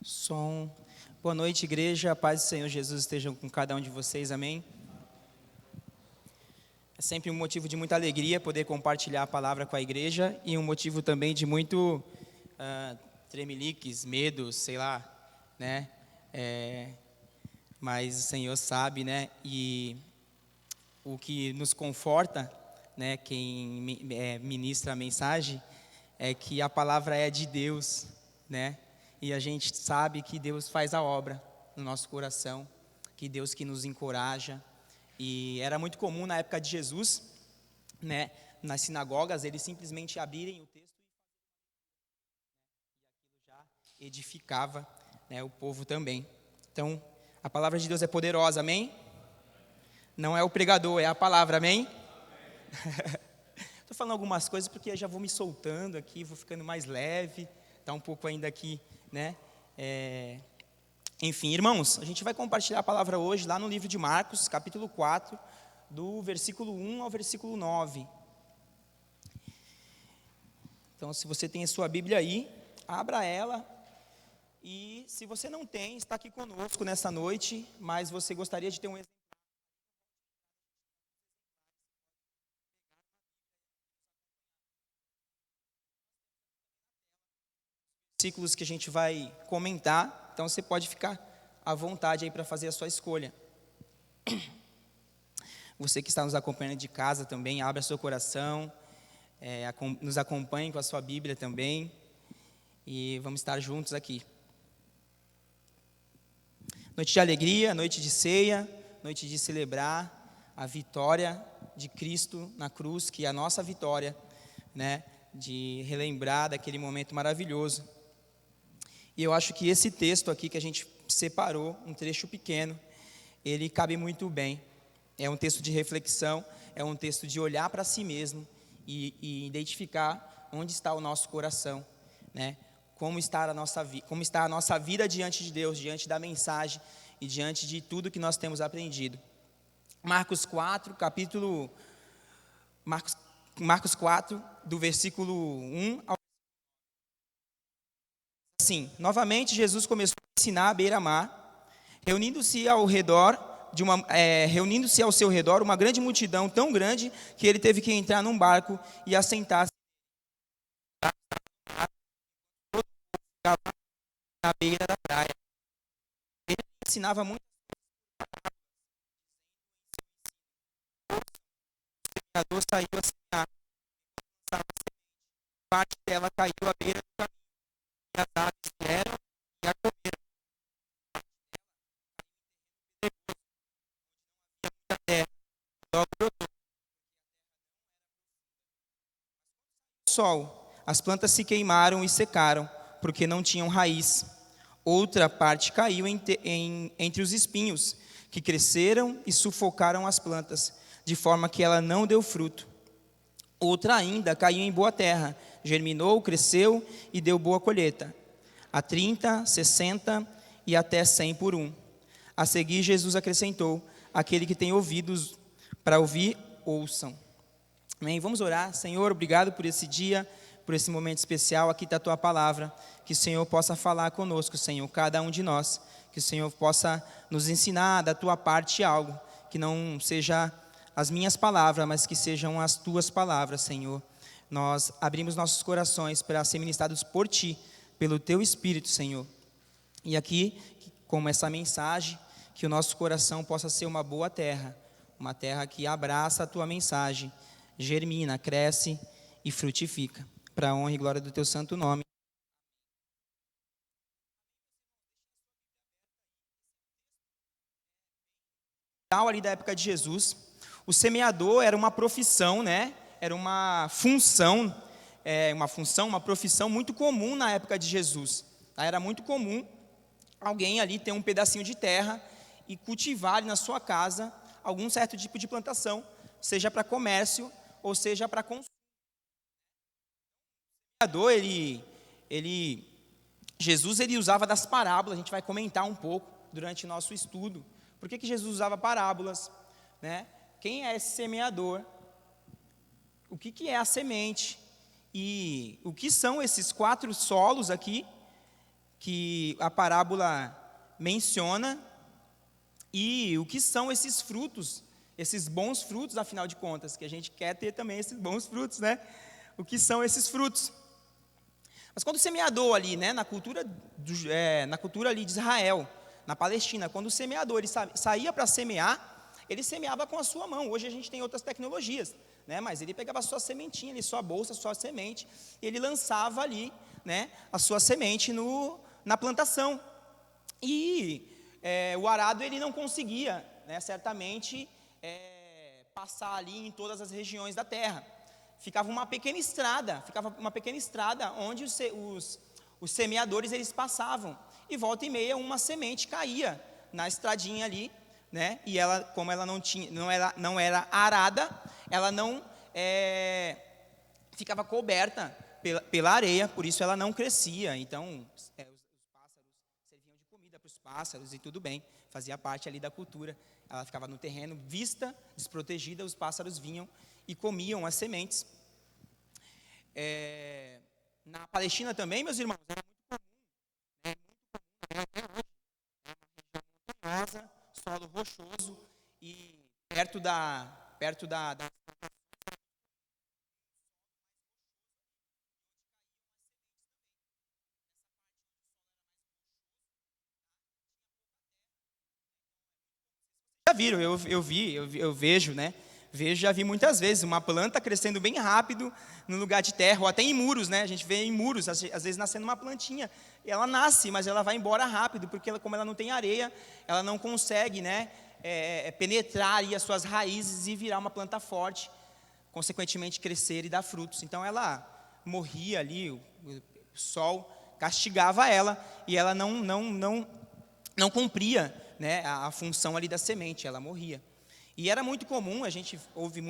Som. Boa noite, igreja. A paz do Senhor Jesus esteja com cada um de vocês. Amém. É sempre um motivo de muita alegria poder compartilhar a palavra com a igreja e um motivo também de muito tremeliques, medos, sei lá, né? Mas o Senhor sabe, né? E o que nos conforta, né? Quem ministra a mensagem é que a palavra é de Deus, né? E a gente sabe que Deus faz a obra no nosso coração, que Deus que nos encoraja. E era muito comum na época de Jesus, né, nas sinagogas, eles simplesmente abrirem o texto e aquilo já edificava, né, o povo também. Então, a palavra de Deus é poderosa, amém? Não é o pregador, é a palavra, amém? Estou falando algumas coisas porque eu já vou me soltando aqui, vou ficando mais leve, está um pouco ainda aqui, né? Enfim, irmãos, a gente vai compartilhar a palavra hoje lá no livro de Marcos, capítulo 4, do versículo 1 ao versículo 9. Então, se você tem a sua Bíblia aí, abra ela. E se você não tem, está aqui conosco nessa noite, mas você gostaria de ter um exemplo. Versículos que a gente vai comentar, então você pode ficar à vontade aí para fazer a sua escolha. Você que está nos acompanhando de casa também, abra seu coração, nos acompanhe com a sua Bíblia também, e vamos estar juntos aqui. Noite de alegria, noite de ceia, noite de celebrar a vitória de Cristo na cruz, que é a nossa vitória, né? De relembrar daquele momento maravilhoso. E eu acho que esse texto aqui que a gente separou, um trecho pequeno, ele cabe muito bem. É um texto de reflexão, é um texto de olhar para si mesmo e identificar onde está o nosso coração, né? Como está a nossa vida diante de Deus, diante da mensagem e diante de tudo que nós temos aprendido. Marcos 4, do versículo 1 ao... Assim, novamente Jesus começou a ensinar à beira-mar, reunindo-se ao seu redor uma grande multidão, tão grande que ele teve que entrar num barco e assentar-se na beira da praia. Ele ensinava muito. O semeador saiu a semear, parte dela caiu à beira do caminho, e as aves vieram e a comeram. Da terra, logo brotou. O sol, as plantas se queimaram e secaram, porque não tinham raiz. Outra parte caiu entre os espinhos, que cresceram e sufocaram as plantas, de forma que ela não deu fruto. Outra ainda caiu em boa terra, germinou, cresceu e deu boa colheita. A 30, 60 e até 100 por um. A seguir, Jesus acrescentou: aquele que tem ouvidos para ouvir, ouçam. Amém? Vamos orar. Senhor, obrigado por esse dia, por esse momento especial. Aqui está a tua palavra. Que o Senhor possa falar conosco, Senhor, cada um de nós. Que o Senhor possa nos ensinar da tua parte algo, que não seja as minhas palavras, mas que sejam as tuas palavras, Senhor. Nós abrimos nossos corações para ser ministrados por ti, pelo teu Espírito, Senhor. E aqui, como essa mensagem, que o nosso coração possa ser uma boa terra, uma terra que abraça a tua mensagem, germina, cresce e frutifica, para a honra e glória do teu santo nome. Ali da época de Jesus, o semeador era uma profissão, né? Era uma função, uma profissão muito comum na época de Jesus. Era muito comum alguém ali ter um pedacinho de terra e cultivar ali na sua casa algum certo tipo de plantação, seja para comércio ou seja para consumo. Jesus usava das parábolas, a gente vai comentar um pouco durante o nosso estudo. Por que Jesus usava parábolas, né? Quem é esse semeador? O que é a semente? E o que são esses 4 solos aqui que a parábola menciona e o que são esses frutos, esses bons frutos, afinal de contas, que a gente quer ter também esses bons frutos, né? O que são esses frutos? Mas quando o semeador ali, né, na cultura ali de Israel, na Palestina, quando o semeador ele saía para semear, ele semeava com a sua mão. Hoje a gente tem outras tecnologias, né, mas ele pegava a sua sementinha, ali, sua bolsa, sua semente, e ele lançava ali, né, a sua semente na plantação. E o arado ele não conseguia, né, certamente, passar ali em todas as regiões da terra. Ficava uma pequena estrada onde os semeadores eles passavam, e volta e meia uma semente caía na estradinha ali, né? E ela, como ela não era arada, ela não ficava coberta pela areia, por isso ela não crescia. Então os pássaros serviam de comida para os pássaros e tudo bem, fazia parte ali da cultura. Ela ficava no terreno, vista, desprotegida, os pássaros vinham e comiam as sementes. Na Palestina também, meus irmãos, era muito comum, montanhosa, solo rochoso, e perto da já viram, eu vejo, né? Já vi muitas vezes uma planta crescendo bem rápido no lugar de terra, ou até em muros, né? A gente vê em muros, às vezes nascendo uma plantinha. Ela nasce, mas ela vai embora rápido, porque como ela não tem areia, ela não consegue, né, penetrar aí as suas raízes e virar uma planta forte, consequentemente crescer e dar frutos. Então ela morria ali, o sol castigava ela, e ela não cumpria, né, a função ali da semente, ela morria. E era muito comum, a gente ouve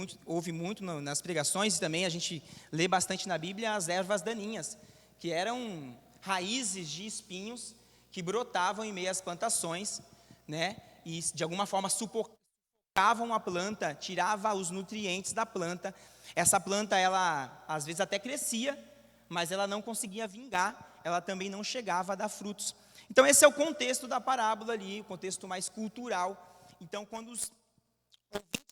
muito nas pregações, e também a gente lê bastante na Bíblia, as ervas daninhas, que eram raízes de espinhos que brotavam em meio às plantações, né, e de alguma forma sufocavam a planta, tirava os nutrientes da planta. Essa planta, ela às vezes até crescia, mas ela não conseguia vingar, ela também não chegava a dar frutos. Então esse é o contexto da parábola ali, o contexto mais cultural. Então quando os ouvintes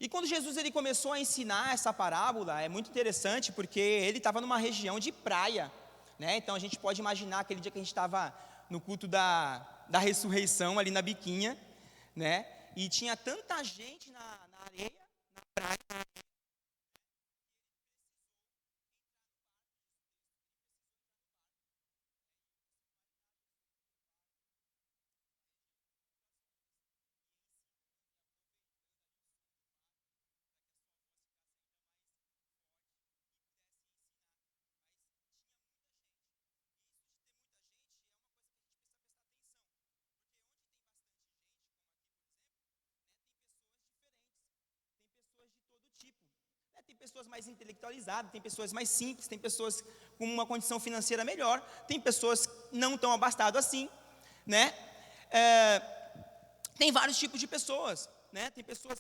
E quando Jesus ele começou a ensinar essa parábola, é muito interessante porque ele estava numa região de praia, né? Então a gente pode imaginar aquele dia que a gente estava no culto da ressurreição ali na biquinha, né? E tinha tanta gente na areia, na praia. Tem pessoas mais intelectualizadas, tem pessoas mais simples, tem pessoas com uma condição financeira melhor, tem pessoas não tão abastadas assim, né? Tem vários tipos de pessoas, né? Tem pessoas.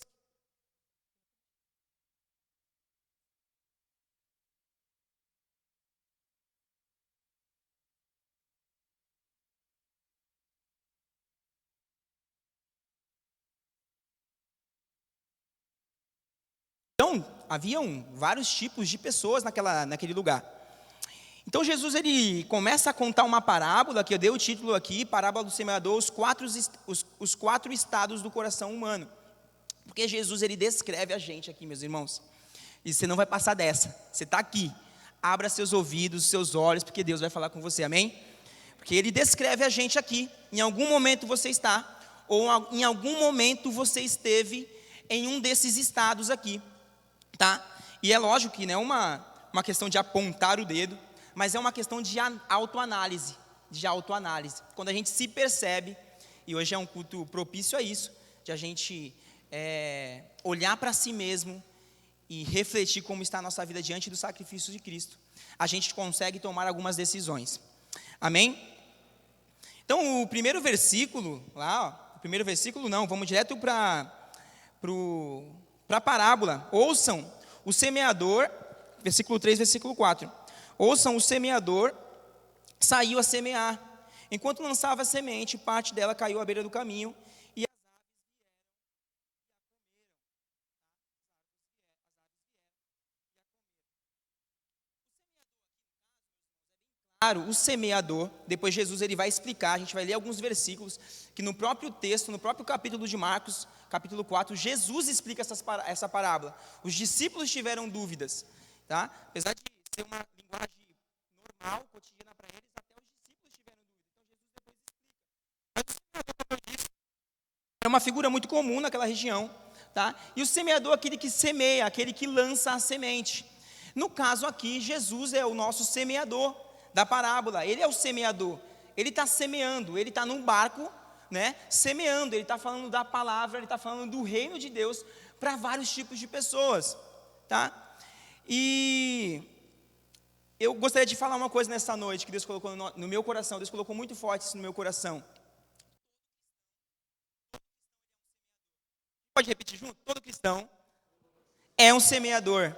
Então, haviam vários tipos de pessoas naquele lugar. Então, Jesus ele começa a contar uma parábola, que eu dei o título aqui, parábola do semeador, os quatro estados do coração humano. Porque Jesus ele descreve a gente aqui, meus irmãos. E você não vai passar dessa. Você está aqui. Abra seus ouvidos, seus olhos, porque Deus vai falar com você, amém? Porque ele descreve a gente aqui. Em algum momento você está, ou em algum momento você esteve em um desses estados aqui. Tá? E é lógico que não é uma questão de apontar o dedo, mas é uma questão de autoanálise, Quando a gente se percebe, e hoje é um culto propício a isso, de a gente olhar para si mesmo e refletir como está a nossa vida diante do sacrifício de Cristo, a gente consegue tomar algumas decisões. Amém? Então, o primeiro versículo, vamos direto para a parábola. Ouçam o semeador, versículo 3, versículo 4. Ouçam, o semeador saiu a semear. Enquanto lançava a semente, parte dela caiu à beira do caminho, e claro, o semeador, depois Jesus ele vai explicar, a gente vai ler alguns versículos, que no próprio texto, no próprio capítulo de Marcos, capítulo 4, Jesus explica essa parábola. Os discípulos tiveram dúvidas, tá? Apesar de ser uma linguagem normal, cotidiana para eles, até os discípulos tiveram dúvidas. Então Jesus depois explica. É uma figura muito comum naquela região, tá? E o semeador é aquele que semeia, aquele que lança a semente. No caso aqui, Jesus é o nosso semeador da parábola. Ele é o semeador. Ele está semeando, ele está num barco, né? Semeando, ele está falando da palavra, ele está falando do reino de Deus para vários tipos de pessoas, tá? E eu gostaria de falar uma coisa nessa noite que Deus colocou no meu coração. Deus colocou muito forte isso no meu coração. Pode repetir junto? Todo cristão é um semeador.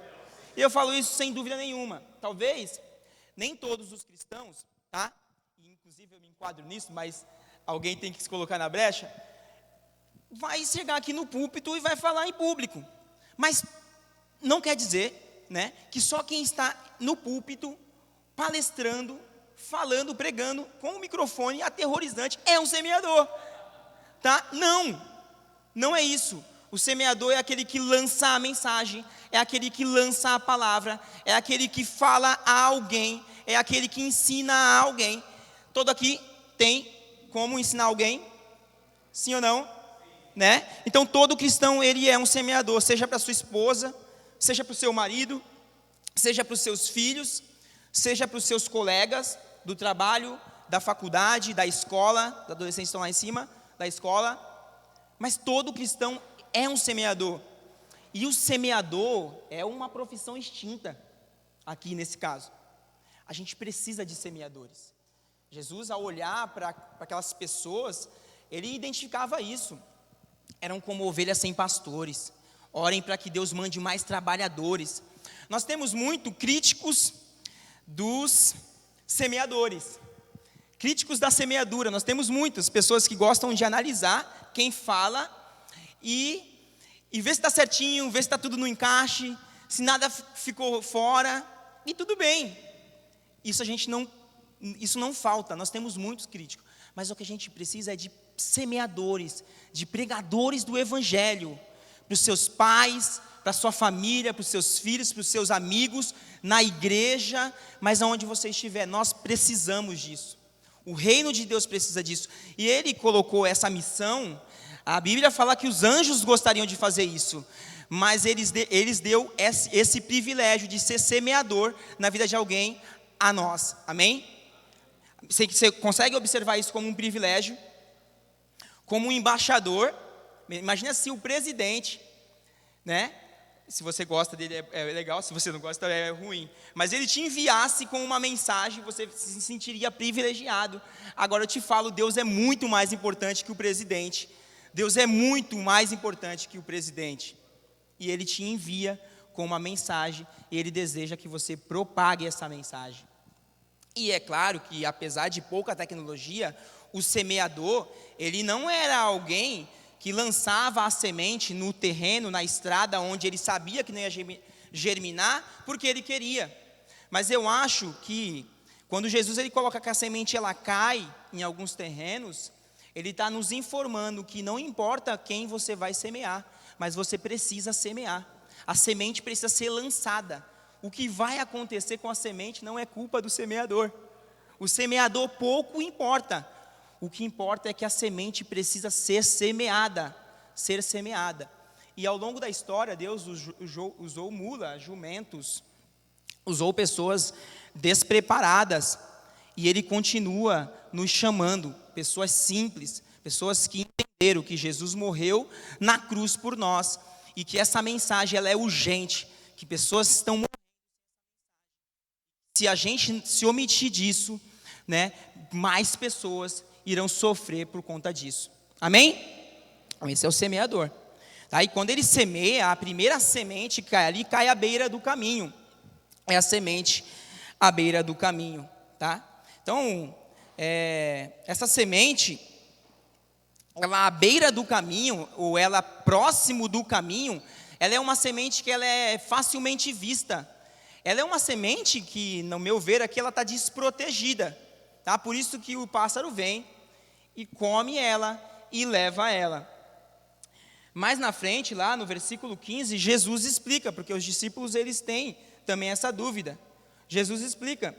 E eu falo isso sem dúvida nenhuma. Talvez nem todos os cristãos, tá? E, inclusive eu me enquadro nisso, mas alguém tem que se colocar na brecha. Vai chegar aqui no púlpito e vai falar em público. Mas não quer dizer, né, que só quem está no púlpito, palestrando, falando, pregando, com um microfone aterrorizante, é um semeador. Tá? Não é isso. O semeador é aquele que lança a mensagem, é aquele que lança a palavra, é aquele que fala a alguém, é aquele que ensina a alguém. Todo aqui tem como ensinar alguém? Sim ou não? Né? Então todo cristão ele é um semeador, seja para sua esposa, seja para o seu marido, seja para os seus filhos, seja para os seus colegas do trabalho, da faculdade, da escola, da adolescência estão lá em cima, da escola. Mas todo cristão é um semeador. E o semeador é uma profissão extinta, aqui nesse caso. A gente precisa de semeadores. Jesus, ao olhar para aquelas pessoas, ele identificava isso. Eram como ovelhas sem pastores. Orem para que Deus mande mais trabalhadores. Nós temos muito críticos dos semeadores. Críticos da semeadura. Nós temos muitas pessoas que gostam de analisar quem fala e ver se está certinho, ver se está tudo no encaixe, se nada ficou fora, e tudo bem. Isso não falta, nós temos muitos críticos. Mas o que a gente precisa é de semeadores, de pregadores do Evangelho, para os seus pais, para a sua família, para os seus filhos, para os seus amigos, na igreja, mas aonde você estiver, nós precisamos disso. O reino de Deus precisa disso. E ele colocou essa missão. A Bíblia fala que os anjos gostariam de fazer isso, mas eles deu esse privilégio de ser semeador na vida de alguém a nós. Amém? Você consegue observar isso como um privilégio? Como um embaixador. Imagina se o presidente, né? Se você gosta dele é legal, se você não gosta é ruim. Mas ele te enviasse com uma mensagem, você se sentiria privilegiado. Agora eu te falo, Deus é muito mais importante que o presidente. Deus é muito mais importante que o presidente. E Ele te envia com uma mensagem, e Ele deseja que você propague essa mensagem. E é claro que, apesar de pouca tecnologia, o semeador, ele não era alguém que lançava a semente no terreno, na estrada, onde ele sabia que não ia germinar, porque ele queria. Mas eu acho que, quando Jesus ele coloca que a semente ela cai em alguns terrenos, ele está nos informando que não importa quem você vai semear, mas você precisa semear. A semente precisa ser lançada. O que vai acontecer com a semente não é culpa do semeador. O semeador pouco importa. O que importa é que a semente precisa ser semeada. E ao longo da história, Deus usou mula, jumentos, usou pessoas despreparadas. E Ele continua nos chamando, pessoas simples, pessoas que entenderam que Jesus morreu na cruz por nós e que essa mensagem ela é urgente, que pessoas estão morrendo. Se a gente se omitir disso, né, mais pessoas irão sofrer por conta disso. Amém? Esse é o semeador. Tá? E quando ele semeia, a primeira semente que cai ali, cai à beira do caminho. É a semente à beira do caminho. Tá? Então, essa semente, ela à beira do caminho, ou ela próximo do caminho, ela é uma semente que ela é facilmente vista. Ela é uma semente que, no meu ver, aqui ela está desprotegida. Tá? Por isso que o pássaro vem e come ela e leva ela. Mais na frente, lá no versículo 15, Jesus explica, porque os discípulos eles têm também essa dúvida. Jesus explica.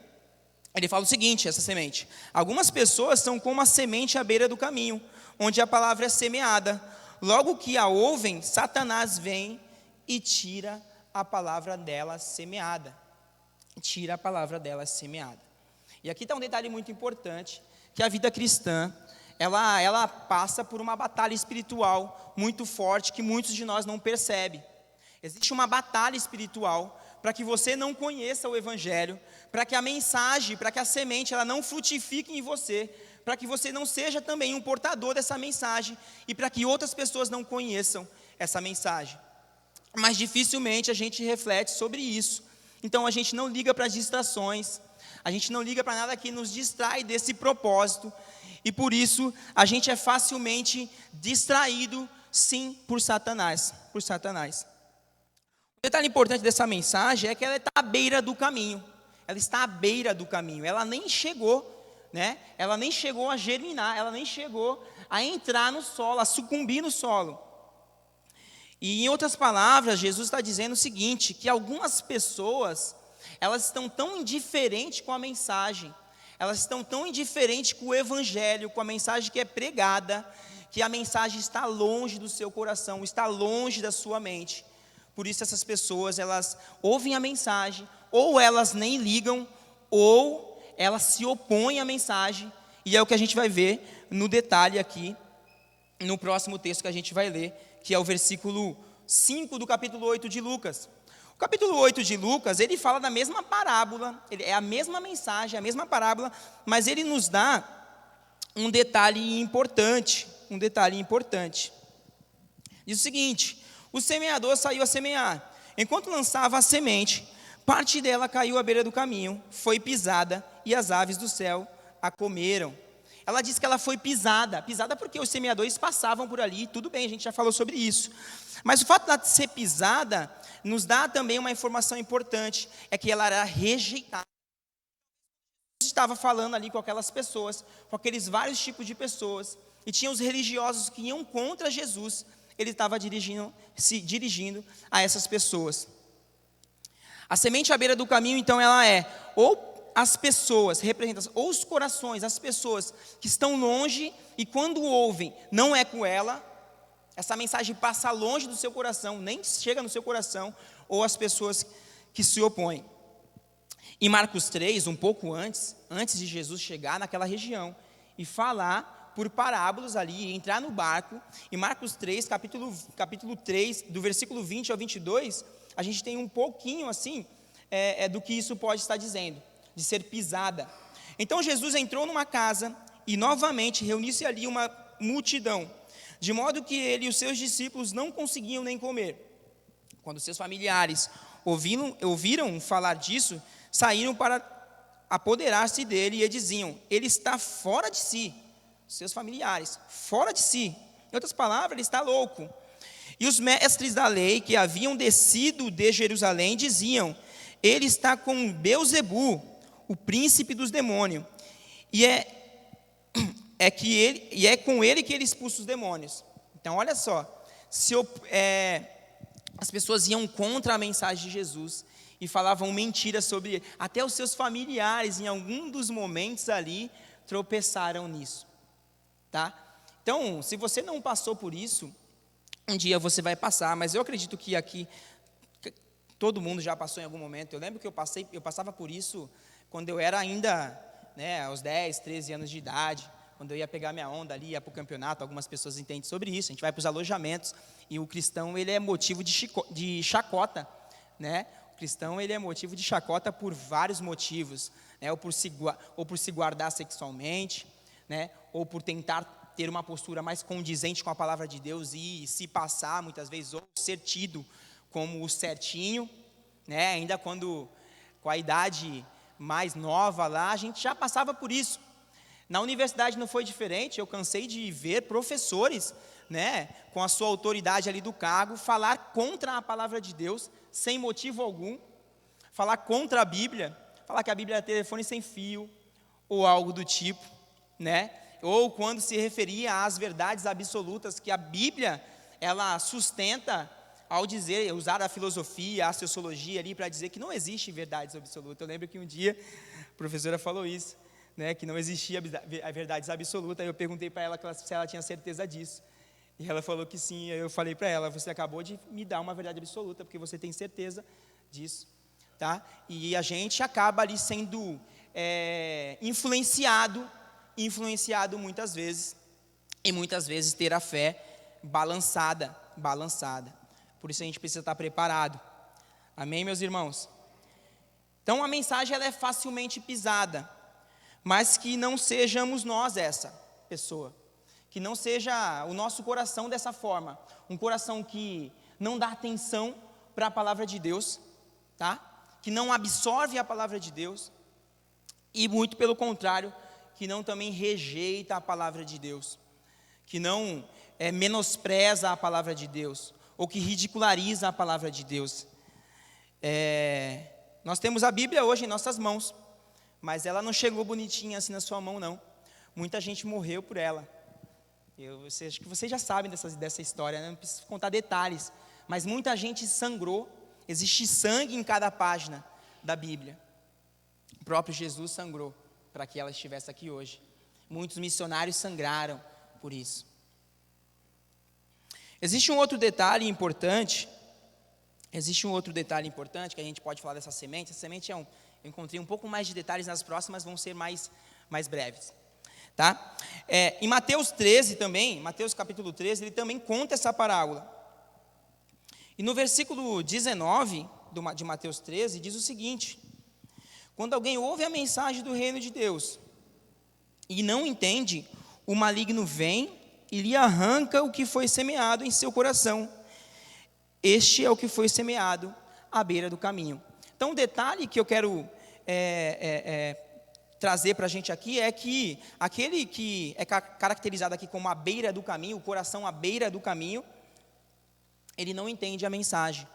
Ele fala o seguinte, essa semente: algumas pessoas são como a semente à beira do caminho, onde a palavra é semeada. Logo que a ouvem, Satanás vem e tira a palavra dela semeada. Tira a palavra dela semeada. E aqui está um detalhe muito importante, que a vida cristã, ela passa por uma batalha espiritual muito forte, que muitos de nós não percebem. Existe uma batalha espiritual para que você não conheça o Evangelho, para que a mensagem, para que a semente, ela não frutifique em você, para que você não seja também um portador dessa mensagem, e para que outras pessoas não conheçam essa mensagem. Mas dificilmente a gente reflete sobre isso. Então a gente não liga para as distrações, a gente não liga para nada que nos distrai desse propósito, e por isso a gente é facilmente distraído, sim, por Satanás. O detalhe importante dessa mensagem é que ela está à beira do caminho. Ela está à beira do caminho. Ela nem chegou, né? Ela nem chegou a germinar, ela nem chegou a entrar no solo, a sucumbir no solo. E em outras palavras, Jesus está dizendo o seguinte, que algumas pessoas, elas estão tão indiferentes com a mensagem, elas estão tão indiferentes com o Evangelho, com a mensagem que é pregada, que a mensagem está longe do seu coração, está longe da sua mente. Por isso essas pessoas, elas ouvem a mensagem, ou elas nem ligam, ou elas se opõem à mensagem, e é o que a gente vai ver no detalhe aqui, no próximo texto que a gente vai ler, que é o versículo 5 do capítulo 8 de Lucas. O capítulo 8 de Lucas, ele fala da mesma parábola, é a mesma mensagem, a mesma parábola, mas ele nos dá um detalhe importante, Diz o seguinte: o semeador saiu a semear. Enquanto lançava a semente, parte dela caiu à beira do caminho, foi pisada, e as aves do céu a comeram. Ela diz que ela foi pisada porque os semeadores passavam por ali, tudo bem, a gente já falou sobre isso. Mas o fato de ser pisada nos dá também uma informação importante, é que ela era rejeitada. Jesus estava falando ali com aquelas pessoas, com aqueles vários tipos de pessoas, e tinha os religiosos que iam contra Jesus, ele estava se dirigindo a essas pessoas. A semente à beira do caminho, então, ela é ou as pessoas, representa ou os corações, as pessoas que estão longe e quando ouvem, não é com ela, essa mensagem passa longe do seu coração, nem chega no seu coração, ou as pessoas que se opõem. Em Marcos 3, um pouco antes de Jesus chegar naquela região e falar por parábolas ali, entrar no barco, em Marcos 3, capítulo 3, do versículo 20 ao 22, a gente tem um pouquinho assim, do que isso pode estar dizendo, de ser pisada. Então Jesus entrou numa casa e novamente reuniu-se ali uma multidão, de modo que ele e os seus discípulos não conseguiam nem comer. Quando seus familiares ouviram falar disso, saíram para apoderar-se dele e diziam: ele está fora de si. Seus familiares, fora de si. Em outras palavras, ele está louco. E os mestres da lei que haviam descido de Jerusalém diziam: ele está com Beelzebu, o príncipe dos demônios, e é com ele que ele expulsa os demônios. Então, olha só, as pessoas iam contra a mensagem de Jesus e falavam mentiras sobre ele. Até os seus familiares, em algum dos momentos ali, tropeçaram nisso. Tá? Então, se você não passou por isso, um dia você vai passar, mas eu acredito que aqui todo mundo já passou em algum momento. Eu lembro que eu passava por isso quando eu era ainda, aos 10, 13 anos de idade, Quando eu ia pegar minha onda ali, ia para o campeonato, algumas pessoas entendem sobre isso, a gente vai para os alojamentos, e o cristão, ele é motivo de chacota, né? O cristão, ele é motivo de chacota por vários motivos, né? Ou por se guardar sexualmente, né? Ou por tentar ter uma postura mais condizente com a palavra de Deus e se passar, muitas vezes, ou ser tido como o certinho, né? Ainda quando, com a idade mais nova lá, a gente já passava por isso. Na universidade não foi diferente, eu cansei de ver professores, né, com a sua autoridade ali do cargo, falar contra a palavra de Deus, sem motivo algum, falar contra a Bíblia, falar que a Bíblia é telefone sem fio, ou algo do tipo, né, ou quando se referia às verdades absolutas que a Bíblia, ela sustenta, ao dizer, usar a filosofia, a sociologia ali, para dizer que não existe verdades absolutas. Eu lembro que um dia a professora falou isso, né, que não existia a verdades absolutas. Eu perguntei para ela se ela tinha certeza disso, e ela falou que sim. Eu falei para ela: você acabou de me dar uma verdade absoluta, porque você tem certeza disso, tá? E a gente acaba ali sendo influenciado muitas vezes, e muitas vezes ter a fé balançada. Por isso a gente precisa estar preparado. Amém, meus irmãos? Então a mensagem, ela é facilmente pisada, mas que não sejamos nós essa pessoa, que não seja o nosso coração dessa forma, um coração que não dá atenção para a palavra de Deus, tá? Que não absorve a palavra de Deus, e muito pelo contrário, que não também rejeita a palavra de Deus, que não menospreza a palavra de Deus, ou que ridiculariza a palavra de Deus. Nós temos a Bíblia hoje em nossas mãos, mas ela não chegou bonitinha assim na sua mão, não. Muita gente morreu por ela. Acho que vocês já sabem dessa história, né? Não preciso contar detalhes, mas muita gente sangrou. Existe sangue em cada página da Bíblia. O próprio Jesus sangrou para que ela estivesse aqui hoje. Muitos missionários sangraram por isso. Existe um outro detalhe importante que a gente pode falar dessa semente. Essa semente eu encontrei um pouco mais de detalhes, nas próximas vão ser mais breves, tá? Em Mateus 13 também, Mateus capítulo 13, ele também conta essa parábola. E no versículo 19 de Mateus 13, diz o seguinte: quando alguém ouve a mensagem do reino de Deus e não entende, o maligno vem e lhe arranca o que foi semeado em seu coração. Este é o que foi semeado à beira do caminho. Então, um detalhe que eu quero trazer para a gente aqui é que aquele que é caracterizado aqui como a beira do caminho, o coração à beira do caminho, ele não entende a mensagem.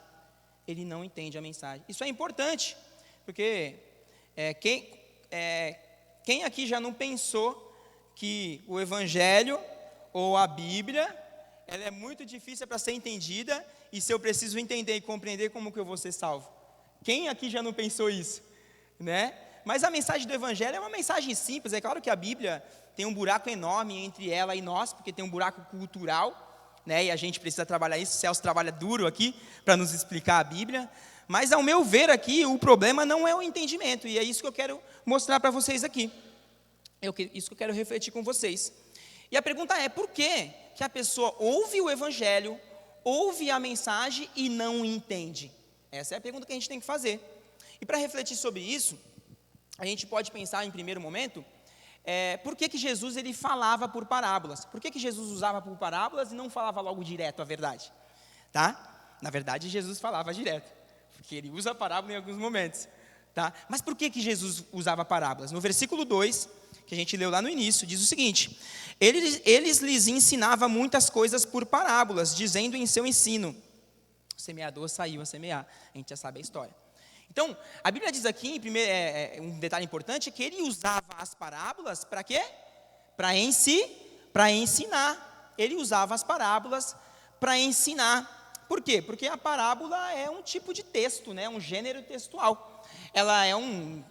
Isso é importante, porque quem aqui já não pensou que o Evangelho ou a Bíblia, ela é muito difícil para ser entendida, e se eu preciso entender e compreender, como que eu vou ser salvo? Quem aqui já não pensou isso, né? Mas a mensagem do Evangelho é uma mensagem simples. É claro que a Bíblia tem um buraco enorme entre ela e nós, porque tem um buraco cultural, né? E a gente precisa trabalhar isso. O Celso trabalha duro aqui para nos explicar a Bíblia. Mas, ao meu ver aqui, o problema não é o entendimento, e é isso que eu quero mostrar para vocês aqui. Isso que eu quero refletir com vocês. E a pergunta é: por que a pessoa ouve o Evangelho, ouve a mensagem e não entende? Essa é a pergunta que a gente tem que fazer. E para refletir sobre isso, a gente pode pensar em primeiro momento, por que Jesus ele falava por parábolas? Por que Jesus usava por parábolas e não falava logo direto a verdade? Tá? Na verdade, Jesus falava direto, porque ele usa a parábola em alguns momentos. Tá? Mas por que Jesus usava parábolas? No versículo 2, que a gente leu lá no início, diz o seguinte: eles lhes ensinava muitas coisas por parábolas, dizendo em seu ensino. O semeador saiu a semear. A gente já sabe a história. Então, a Bíblia diz aqui, um detalhe importante, é que ele usava as parábolas para quê? Para ensinar. Ele usava as parábolas para ensinar. Por quê? Porque a parábola é um tipo de texto, né? Um gênero textual. Ela é um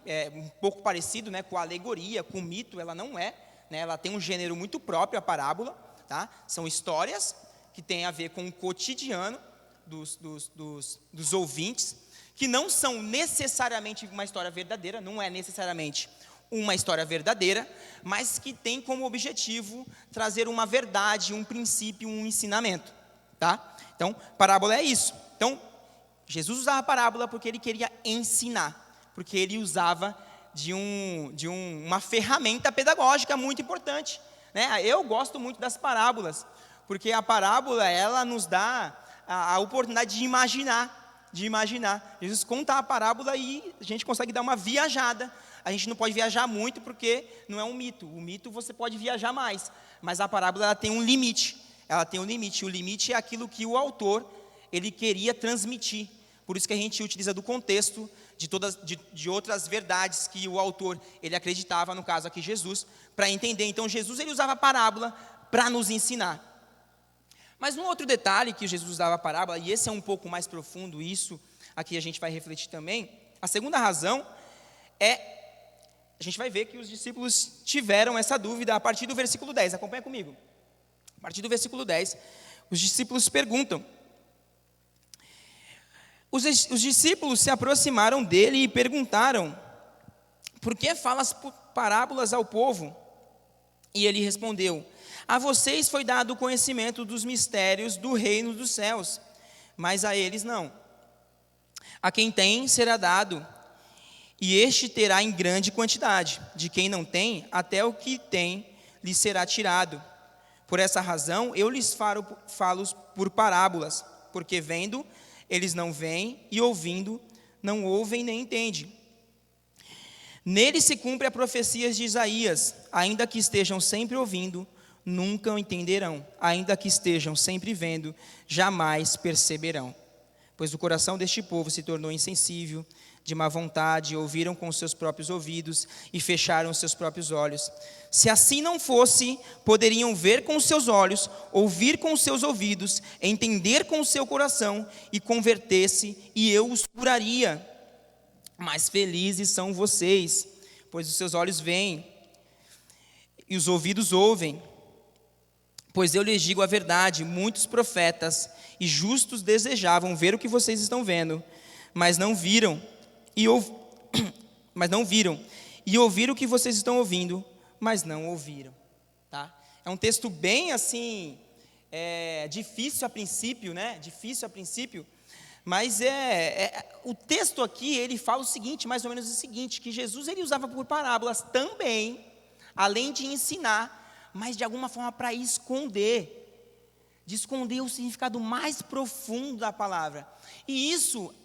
pouco parecido, né, com a alegoria, com o mito. Ela não é, né? Ela tem um gênero muito próprio, a parábola. Tá? São histórias que têm a ver com o cotidiano dos ouvintes, que não são necessariamente uma história verdadeira, não é necessariamente uma história verdadeira, mas que tem como objetivo trazer uma verdade, um princípio, um ensinamento, tá? Então, parábola é isso. Então, Jesus usava a parábola porque ele queria ensinar, porque ele usava uma ferramenta pedagógica muito importante, né? Eu gosto muito das parábolas, porque a parábola, ela nos dá a oportunidade de imaginar. Jesus conta a parábola e a gente consegue dar uma viajada. A gente não pode viajar muito porque não é um mito. O mito você pode viajar mais, mas a parábola ela tem um limite. Ela tem um limite. O limite é aquilo que o autor ele queria transmitir. Por isso que a gente utiliza do contexto de outras verdades que o autor ele acreditava, no caso aqui Jesus, para entender. Então Jesus ele usava a parábola para nos ensinar. Mas um outro detalhe que Jesus usava a parábola, e esse é um pouco mais profundo, isso aqui a gente vai refletir também. A segunda razão a gente vai ver que os discípulos tiveram essa dúvida a partir do versículo 10. Acompanha comigo. A partir do versículo 10, os discípulos perguntam. Os discípulos se aproximaram dele e perguntaram: por que falas parábolas ao povo? E ele respondeu: a vocês foi dado o conhecimento dos mistérios do reino dos céus, mas a eles não. A quem tem será dado, e este terá em grande quantidade. De quem não tem, até o que tem lhe será tirado. Por essa razão, eu lhes falo por parábolas, porque vendo, eles não veem, e ouvindo, não ouvem nem entendem. Nele se cumpre a profecia de Isaías: ainda que estejam sempre ouvindo, nunca o entenderão, ainda que estejam sempre vendo, jamais perceberão. Pois o coração deste povo se tornou insensível, de má vontade, ouviram com seus próprios ouvidos e fecharam seus próprios olhos. Se assim não fosse, poderiam ver com seus olhos, ouvir com seus ouvidos, entender com o seu coração e converter-se, e eu os curaria. Mas felizes são vocês, pois os seus olhos veem e os ouvidos ouvem. Pois eu lhes digo a verdade, muitos profetas e justos desejavam ver o que vocês estão vendo, mas não viram, e ouviram o que vocês estão ouvindo, mas não ouviram. Tá? É um texto bem assim, difícil a princípio, né? Difícil a princípio, mas o texto aqui, ele fala o seguinte, mais ou menos o seguinte, que Jesus ele usava por parábolas também, além de ensinar, mas de alguma forma para esconder o significado mais profundo da palavra. E isso,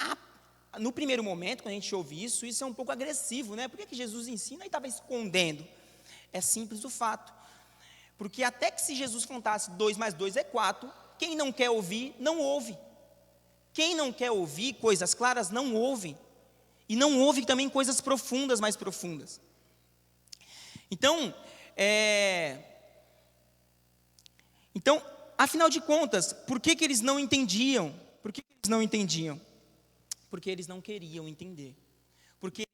no primeiro momento, quando a gente ouve isso é um pouco agressivo, né? Por que Jesus ensina e estava escondendo? É simples o fato, porque até que se Jesus contasse 2 mais 2 é 4, quem não quer ouvir, não ouve. Quem não quer ouvir coisas claras, não ouve. E não ouve também coisas profundas, mais profundas. Então, afinal de contas, por que eles não entendiam? Por que eles não entendiam? Porque eles não queriam entender. Porque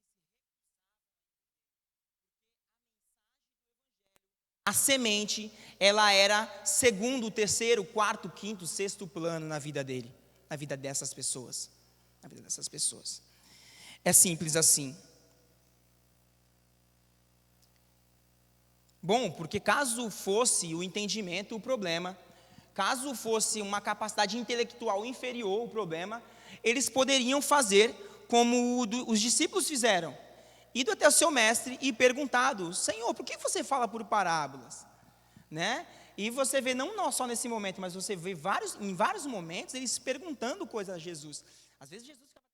a semente, ela era segundo, terceiro, quarto, quinto, sexto plano na vida dele, na vida dessas pessoas. Na vida dessas pessoas. É simples assim. Bom, porque caso fosse o entendimento o problema, caso fosse uma capacidade intelectual inferior o problema, eles poderiam fazer como os discípulos fizeram, ido até o seu mestre e perguntado: Senhor, por que você fala por parábolas? Né? E você vê, não só nesse momento, mas você vê em vários momentos, eles perguntando coisas a Jesus. Às vezes Jesus ficava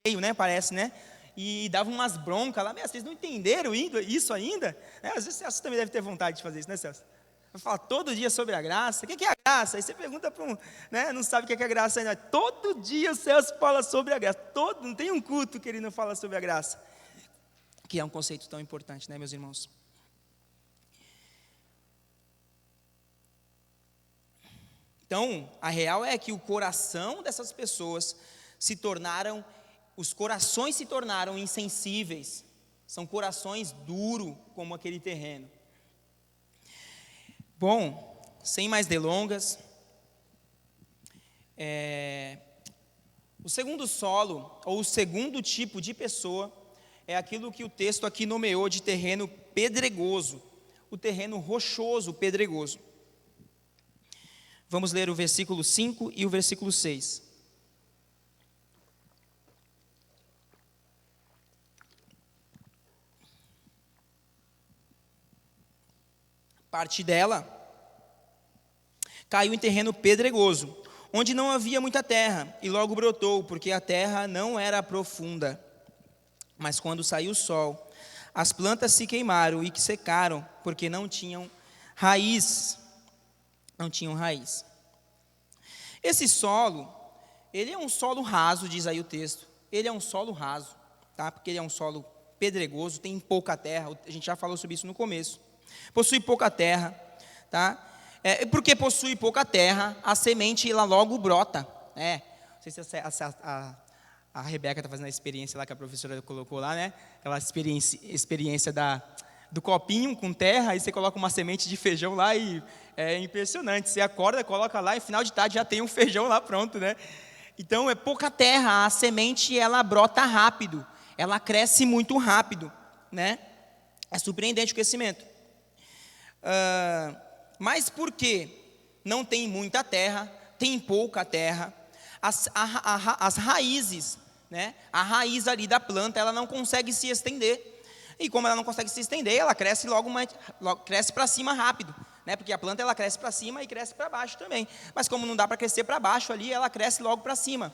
cheio, né? Parece, né? E dava umas broncas lá, vocês não entenderam isso ainda? Às vezes Celso também deve ter vontade de fazer isso, né, Celso? Vai falar todo dia sobre a graça. O que é a graça? Aí você pergunta para não sabe o que é a graça ainda. Todo dia o Celso fala sobre a graça. Não tem um culto que ele não fala sobre a graça. Que é um conceito tão importante, né, meus irmãos? Então, a real é que o coração dessas pessoas os corações se tornaram insensíveis. São corações duros como aquele terreno. Bom, sem mais delongas, o segundo solo, ou o segundo tipo de pessoa, é aquilo que o texto aqui nomeou de terreno pedregoso, o terreno rochoso, pedregoso. Vamos ler o versículo 5 e o versículo 6. Parte dela caiu em terreno pedregoso, onde não havia muita terra, e logo brotou, porque a terra não era profunda. Mas quando saiu o sol, as plantas se queimaram e secaram, porque não tinham raiz. Não tinham raiz. Esse solo, ele é um solo raso, diz aí o texto. Ele é um solo raso, tá? Porque ele é um solo pedregoso, tem pouca terra. A gente já falou sobre isso no começo. Possui pouca terra, tá? Porque possui pouca terra, a semente ela logo brota. Não sei se a Rebeca está fazendo a experiência lá que a professora colocou lá, né? Aquela experiência do copinho com terra, aí você coloca uma semente de feijão lá e é impressionante. Você acorda, coloca lá e final de tarde já tem um feijão lá pronto, né? Então é pouca terra, a semente ela brota rápido, ela cresce muito rápido, né? É surpreendente o crescimento. Mas por que não tem muita terra, tem pouca terra? As raízes, né? A raiz ali da planta, ela não consegue se estender. E como ela não consegue se estender, ela cresce logo cresce para cima rápido, né? Porque a planta ela cresce para cima e cresce para baixo também. Mas como não dá para crescer para baixo ali, ela cresce logo para cima.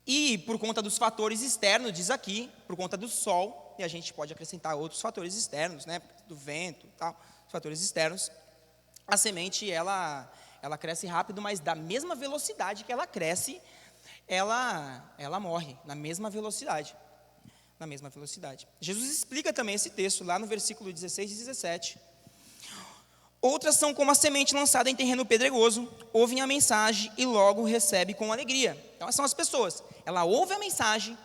E por conta dos fatores externos, diz aqui, por conta do sol, e a gente pode acrescentar outros fatores externos, né? Do vento e tal, fatores externos. A semente ela cresce rápido, mas da mesma velocidade que ela cresce, ela morre, na mesma velocidade. Na mesma velocidade. Jesus explica também esse texto lá no versículo 16 e 17. Outras são como a semente lançada em terreno pedregoso, ouvem a mensagem e logo recebe com alegria. Então essas são as pessoas. Ela ouve a mensagem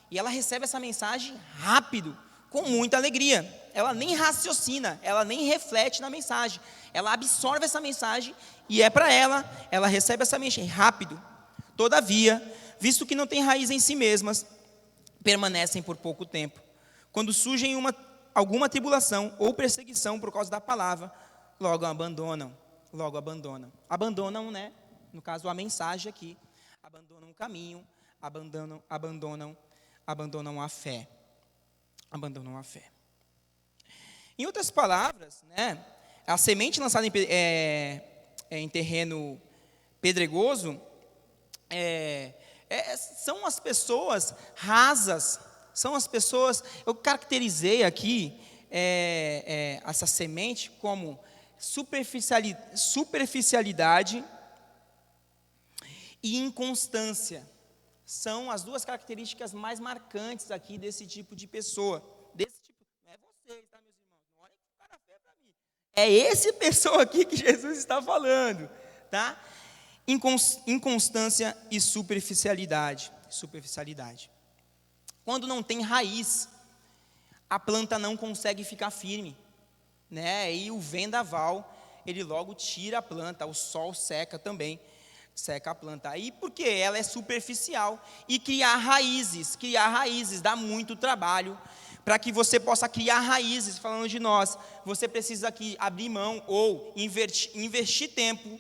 e ela recebe essa mensagem rápido, com muita alegria. Ela nem raciocina, ela nem reflete na mensagem. Ela absorve essa mensagem e é para ela recebe essa mensagem rápido. Todavia, visto que não tem raiz em si mesmas, permanecem por pouco tempo. Quando surgem alguma tribulação ou perseguição por causa da palavra, logo abandonam. Abandonam, né? No caso, a mensagem aqui. Abandonam o caminho, abandonam a fé. Abandonam a fé. Em outras palavras, né? A semente lançada em terreno pedregoso são as pessoas rasas, são as pessoas. Eu caracterizei aqui essa semente como superficialidade e inconstância. São as duas características mais marcantes aqui desse tipo de pessoa. Não é vocês, tá, meus irmãos? Não olhem com cara feia para mim. É essa pessoa aqui que Jesus está falando, tá? Inconstância e superficialidade. Quando não tem raiz, a planta não consegue ficar firme, né? E o vendaval, ele logo tira a planta, o sol seca também, seca a planta. Aí porque ela é superficial. E criar raízes dá muito trabalho. Para que você possa criar raízes, falando de nós, você precisa aqui abrir mão ou investir tempo.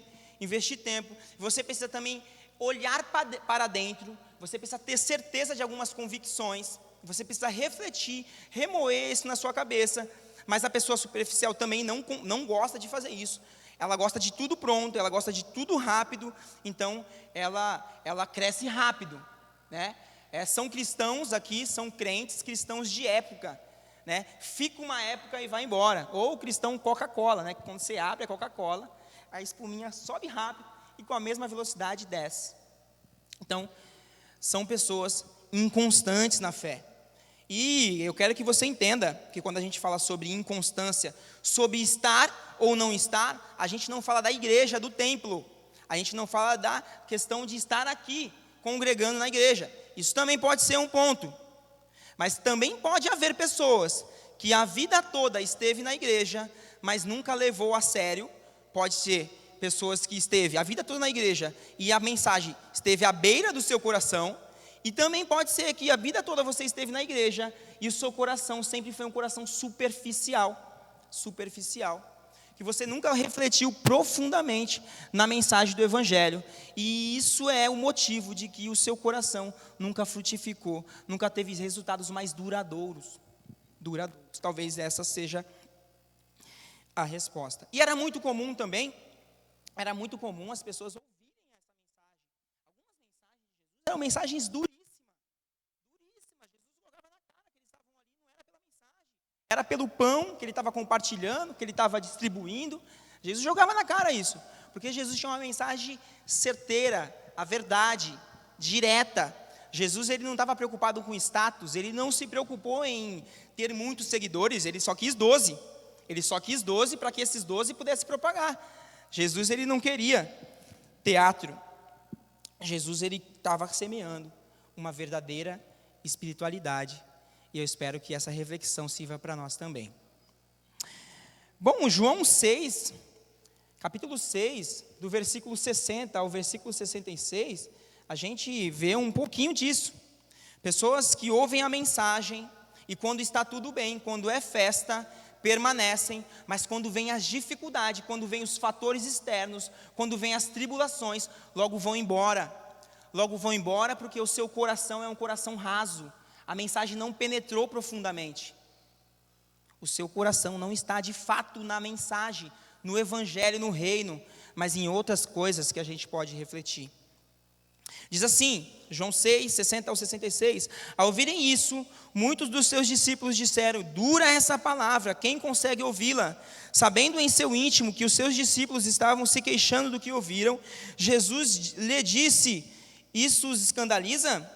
Você precisa também olhar para dentro, você precisa ter certeza de algumas convicções, você precisa refletir, remoer isso na sua cabeça. Mas a pessoa superficial também não gosta de fazer isso. Ela gosta de tudo pronto, ela gosta de tudo rápido, então ela cresce rápido, né? São cristãos aqui, são cristãos de época, né? Fica uma época e vai embora. Ou o cristão Coca-Cola, né? Que quando você abre a Coca-Cola, a espuminha sobe rápido e com a mesma velocidade desce. Então, são pessoas inconstantes na fé. E eu quero que você entenda que quando a gente fala sobre inconstância, sobre estar ou não estar, a gente não fala da igreja, do templo. A gente não fala da questão de estar aqui, congregando na igreja. Isso também pode ser um ponto. Mas também pode haver pessoas que a vida toda esteve na igreja, mas nunca levou a sério. Pode ser pessoas que esteve a vida toda na igreja e a mensagem esteve à beira do seu coração E também pode ser que a vida toda você esteve na igreja e o seu coração sempre foi um coração superficial, que você nunca refletiu profundamente na mensagem do Evangelho, e isso é o motivo de que o seu coração nunca frutificou, nunca teve resultados mais duradouros. Talvez essa seja a resposta. E era muito comum também, as pessoas ouvirem essa mensagem. Algumas mensagens de Jesus eram mensagens duríssimas. Jesus jogava na cara que eles estavam ali, não era pela mensagem. Era pelo pão que ele estava compartilhando, que ele estava distribuindo. Jesus jogava na cara isso, porque Jesus tinha uma mensagem certeira, a verdade, direta. Jesus, ele não estava preocupado com status, ele não se preocupou em ter muitos seguidores, ele só quis 12. Ele só quis 12 para que esses 12 pudessem propagar. Jesus, ele não queria teatro. Jesus, ele estava semeando uma verdadeira espiritualidade. E eu espero que essa reflexão sirva para nós também. Bom, João 6, capítulo 6, do versículo 60 ao versículo 66, a gente vê um pouquinho disso. Pessoas que ouvem a mensagem e quando está tudo bem, quando é festa, permanecem, mas quando vem as dificuldades, quando vem os fatores externos, quando vem as tribulações, logo vão embora porque o seu coração é um coração raso, a mensagem não penetrou profundamente, o seu coração não está de fato na mensagem, no evangelho, no reino, mas em outras coisas que a gente pode refletir. Diz assim, João 6, 60 ao 66, ao ouvirem isso, muitos dos seus discípulos disseram, dura essa palavra, quem consegue ouvi-la? Sabendo em seu íntimo que os seus discípulos estavam se queixando do que ouviram, Jesus lhe disse, isso os escandaliza?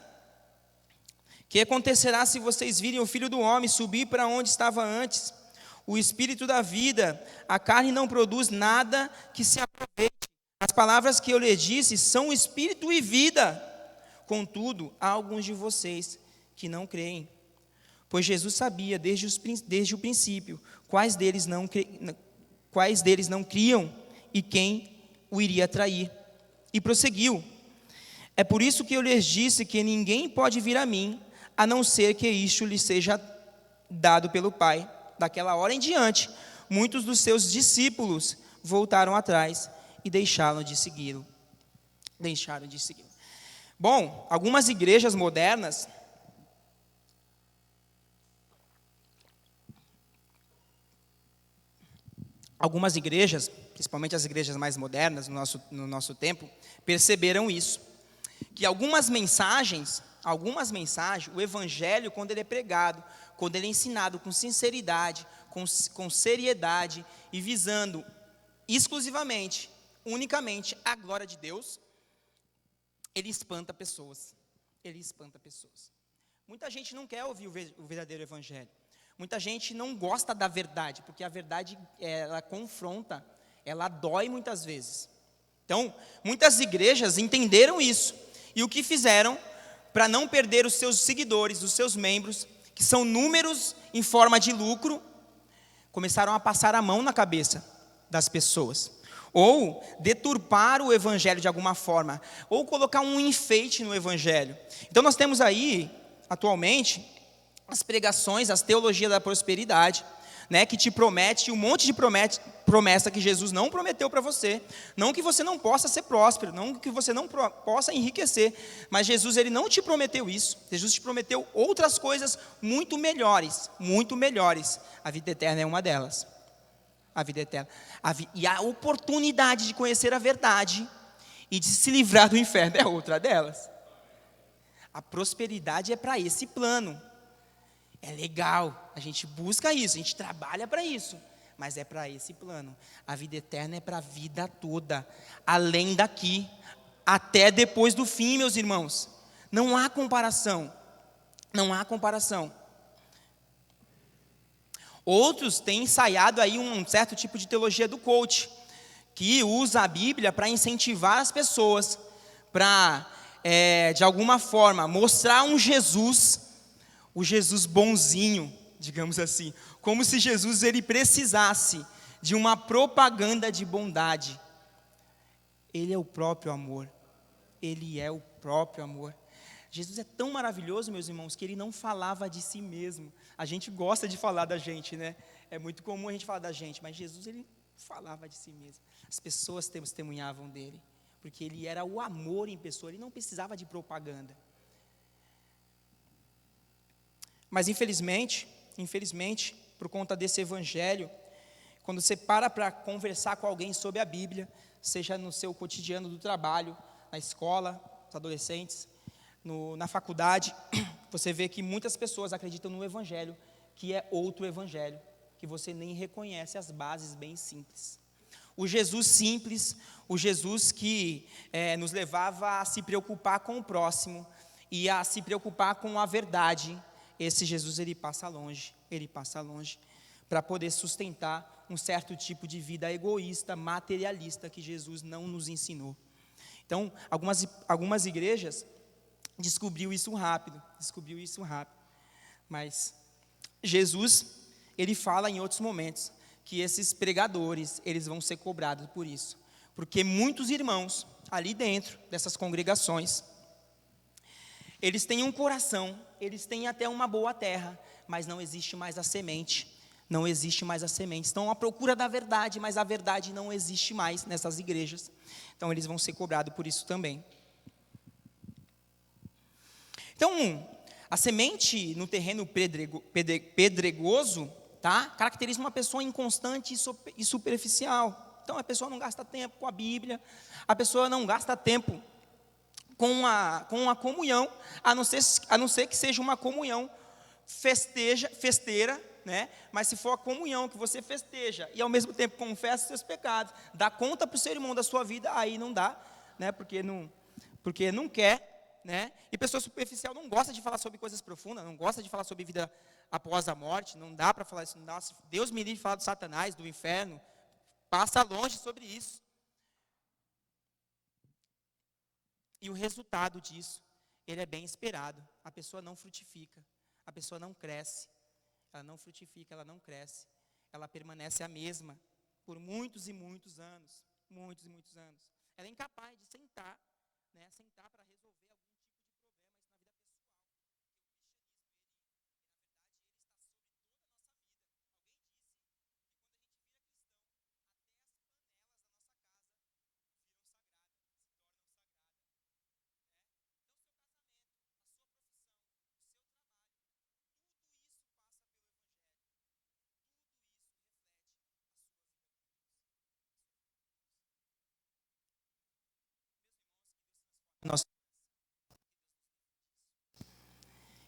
Que acontecerá se vocês virem o Filho do Homem subir para onde estava antes? O Espírito da vida, a carne não produz nada que se aproveite. As palavras que eu lhe disse são espírito e vida. Contudo, há alguns de vocês que não creem. Pois Jesus sabia desde o princípio quais deles não criam e quem o iria trair. E prosseguiu. É por isso que eu lhes disse que ninguém pode vir a mim, a não ser que isto lhe seja dado pelo Pai. Daquela hora em diante, muitos dos seus discípulos voltaram atrás e deixaram de segui-lo. Bom, algumas igrejas modernas, principalmente as igrejas mais modernas no nosso tempo, perceberam isso, que algumas mensagens, o evangelho, quando ele é pregado, quando ele é ensinado com sinceridade, com seriedade e visando exclusivamente, unicamente a glória de Deus, ele espanta pessoas. Muita gente não quer ouvir o verdadeiro evangelho. Muita gente não gosta da verdade, porque a verdade, ela confronta, ela dói muitas vezes. Então, muitas igrejas entenderam isso. E o que fizeram, para não perder os seus seguidores, os seus membros, que são números em forma de lucro, começaram a passar a mão na cabeça das pessoas. Ou deturpar o evangelho de alguma forma, ou colocar um enfeite no evangelho. Então nós temos aí, atualmente, as pregações, as teologias da prosperidade, né, que te promete um monte de promessa que Jesus não prometeu para você. Não que você não possa ser próspero, não que você não possa enriquecer, mas Jesus, ele não te prometeu isso. Jesus te prometeu outras coisas muito melhores, A vida eterna é uma delas. A vida eterna. E a oportunidade de conhecer a verdade e de se livrar do inferno é outra delas. A prosperidade é para esse plano. É legal, a gente busca isso, a gente trabalha para isso, mas é para esse plano. A vida eterna é para a vida toda, além daqui, até depois do fim, meus irmãos. Não há comparação. Outros têm ensaiado aí um certo tipo de teologia do coach, que usa a Bíblia para incentivar as pessoas, para, de alguma forma, mostrar o Jesus bonzinho, digamos assim, como se Jesus ele precisasse de uma propaganda de bondade. Ele é o próprio amor. Jesus é tão maravilhoso, meus irmãos, que ele não falava de si mesmo. A gente gosta de falar da gente, né? É muito comum a gente falar da gente, mas Jesus, ele falava de si mesmo. As pessoas testemunhavam dele, porque ele era o amor em pessoa, ele não precisava de propaganda. Mas infelizmente, por conta desse evangelho, quando você para conversar com alguém sobre a Bíblia, seja no seu cotidiano do trabalho, na escola, os adolescentes, na faculdade, você vê que muitas pessoas acreditam no evangelho, que é outro evangelho, que você nem reconhece as bases bem simples. O Jesus simples, o Jesus que nos levava a se preocupar com o próximo e a se preocupar com a verdade, esse Jesus, ele passa longe para poder sustentar um certo tipo de vida egoísta, materialista, que Jesus não nos ensinou. Então, algumas igrejas descobriu isso rápido, mas Jesus, ele fala em outros momentos, que esses pregadores, eles vão ser cobrados por isso, porque muitos irmãos, ali dentro dessas congregações, eles têm um coração, eles têm até uma boa terra, mas não existe mais a semente, estão à procura da verdade, mas a verdade não existe mais nessas igrejas, então eles vão ser cobrados por isso também. Então, a semente no terreno pedregoso, tá? Caracteriza uma pessoa inconstante e superficial. Então, a pessoa não gasta tempo com a Bíblia, a pessoa não gasta tempo com a comunhão, a não ser que seja uma comunhão festeira, né? Mas se for a comunhão que você festeja e ao mesmo tempo confessa seus pecados, dá conta para o seu irmão da sua vida, aí não dá, né? Porque não quer. Né? E pessoa superficial não gosta de falar sobre coisas profundas, não gosta de falar sobre vida após a morte, não dá para falar isso, não dá. Deus me livre de falar do Satanás, do inferno, passa longe sobre isso. E o resultado disso, ele é bem esperado, a pessoa não frutifica, a pessoa não cresce, ela não frutifica, ela não cresce, ela permanece a mesma por muitos e muitos anos, ela é incapaz de sentar para resolver algum tipo de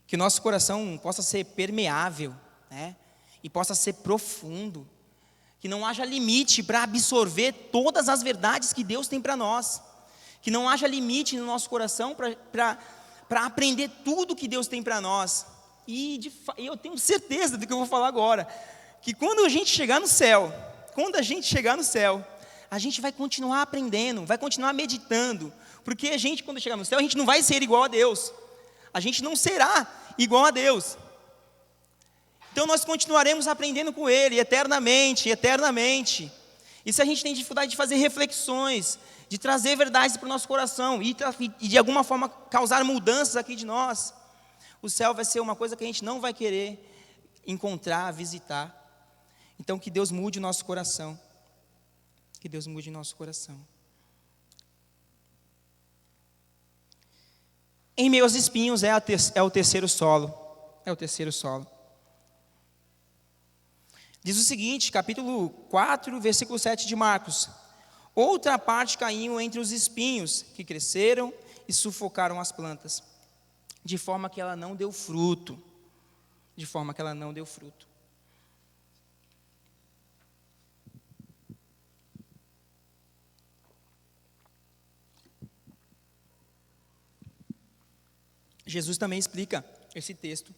que o nosso coração possa ser permeável, né? E possa ser profundo, que não haja limite para absorver todas as verdades que Deus tem para nós, que não haja limite no nosso coração para aprender tudo que Deus tem para nós. E eu tenho certeza do que eu vou falar agora, que quando a gente chegar no céu, a gente vai continuar aprendendo, vai continuar meditando, porque a gente, quando chegar no céu, a gente não vai ser igual a Deus, a gente não será igual a Deus, então nós continuaremos aprendendo com Ele, eternamente, e se a gente tem dificuldade de fazer reflexões, de trazer verdades para o nosso coração, e de alguma forma causar mudanças aqui de nós, o céu vai ser uma coisa que a gente não vai querer encontrar, visitar. Então que Deus mude o nosso coração, Em meio aos espinhos é o terceiro solo. Diz o seguinte, capítulo 4, versículo 7 de Marcos: outra parte caiu entre os espinhos, que cresceram e sufocaram as plantas, de forma que ela não deu fruto. Jesus também explica esse texto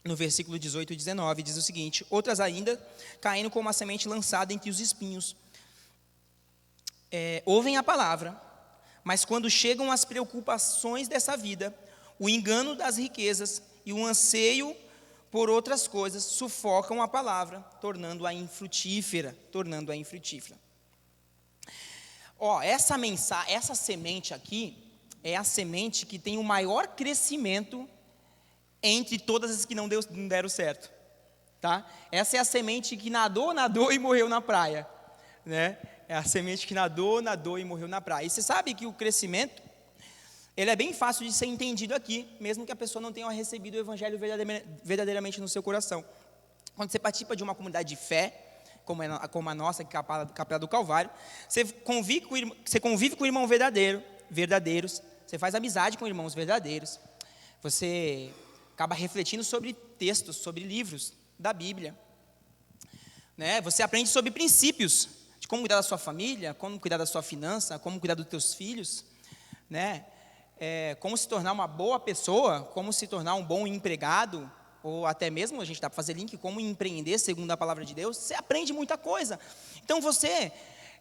no versículo 18 e 19, diz o seguinte: outras ainda caindo como a semente lançada entre os espinhos, ouvem a palavra, mas quando chegam as preocupações dessa vida, o engano das riquezas e o anseio por outras coisas sufocam a palavra, tornando-a infrutífera. Essa semente aqui, é a semente que tem o maior crescimento entre todas as que não deram certo, tá? Essa é a semente que nadou e morreu na praia, né? É a semente que nadou e morreu na praia. E você sabe que o crescimento, ele é bem fácil de ser entendido aqui, mesmo que a pessoa não tenha recebido o evangelho verdadeiramente no seu coração. Quando você participa de uma comunidade de fé, como a nossa, que é a Capela do Calvário, você convive com irmãos verdadeiros, você faz amizade com irmãos verdadeiros, você acaba refletindo sobre textos, sobre livros da Bíblia, né? Você aprende sobre princípios, de como cuidar da sua família, como cuidar da sua finança, como cuidar dos teus filhos, né? Como se tornar uma boa pessoa, como se tornar um bom empregado, ou até mesmo, a gente dá para fazer link, como empreender segundo a palavra de Deus. Você aprende muita coisa. Então você,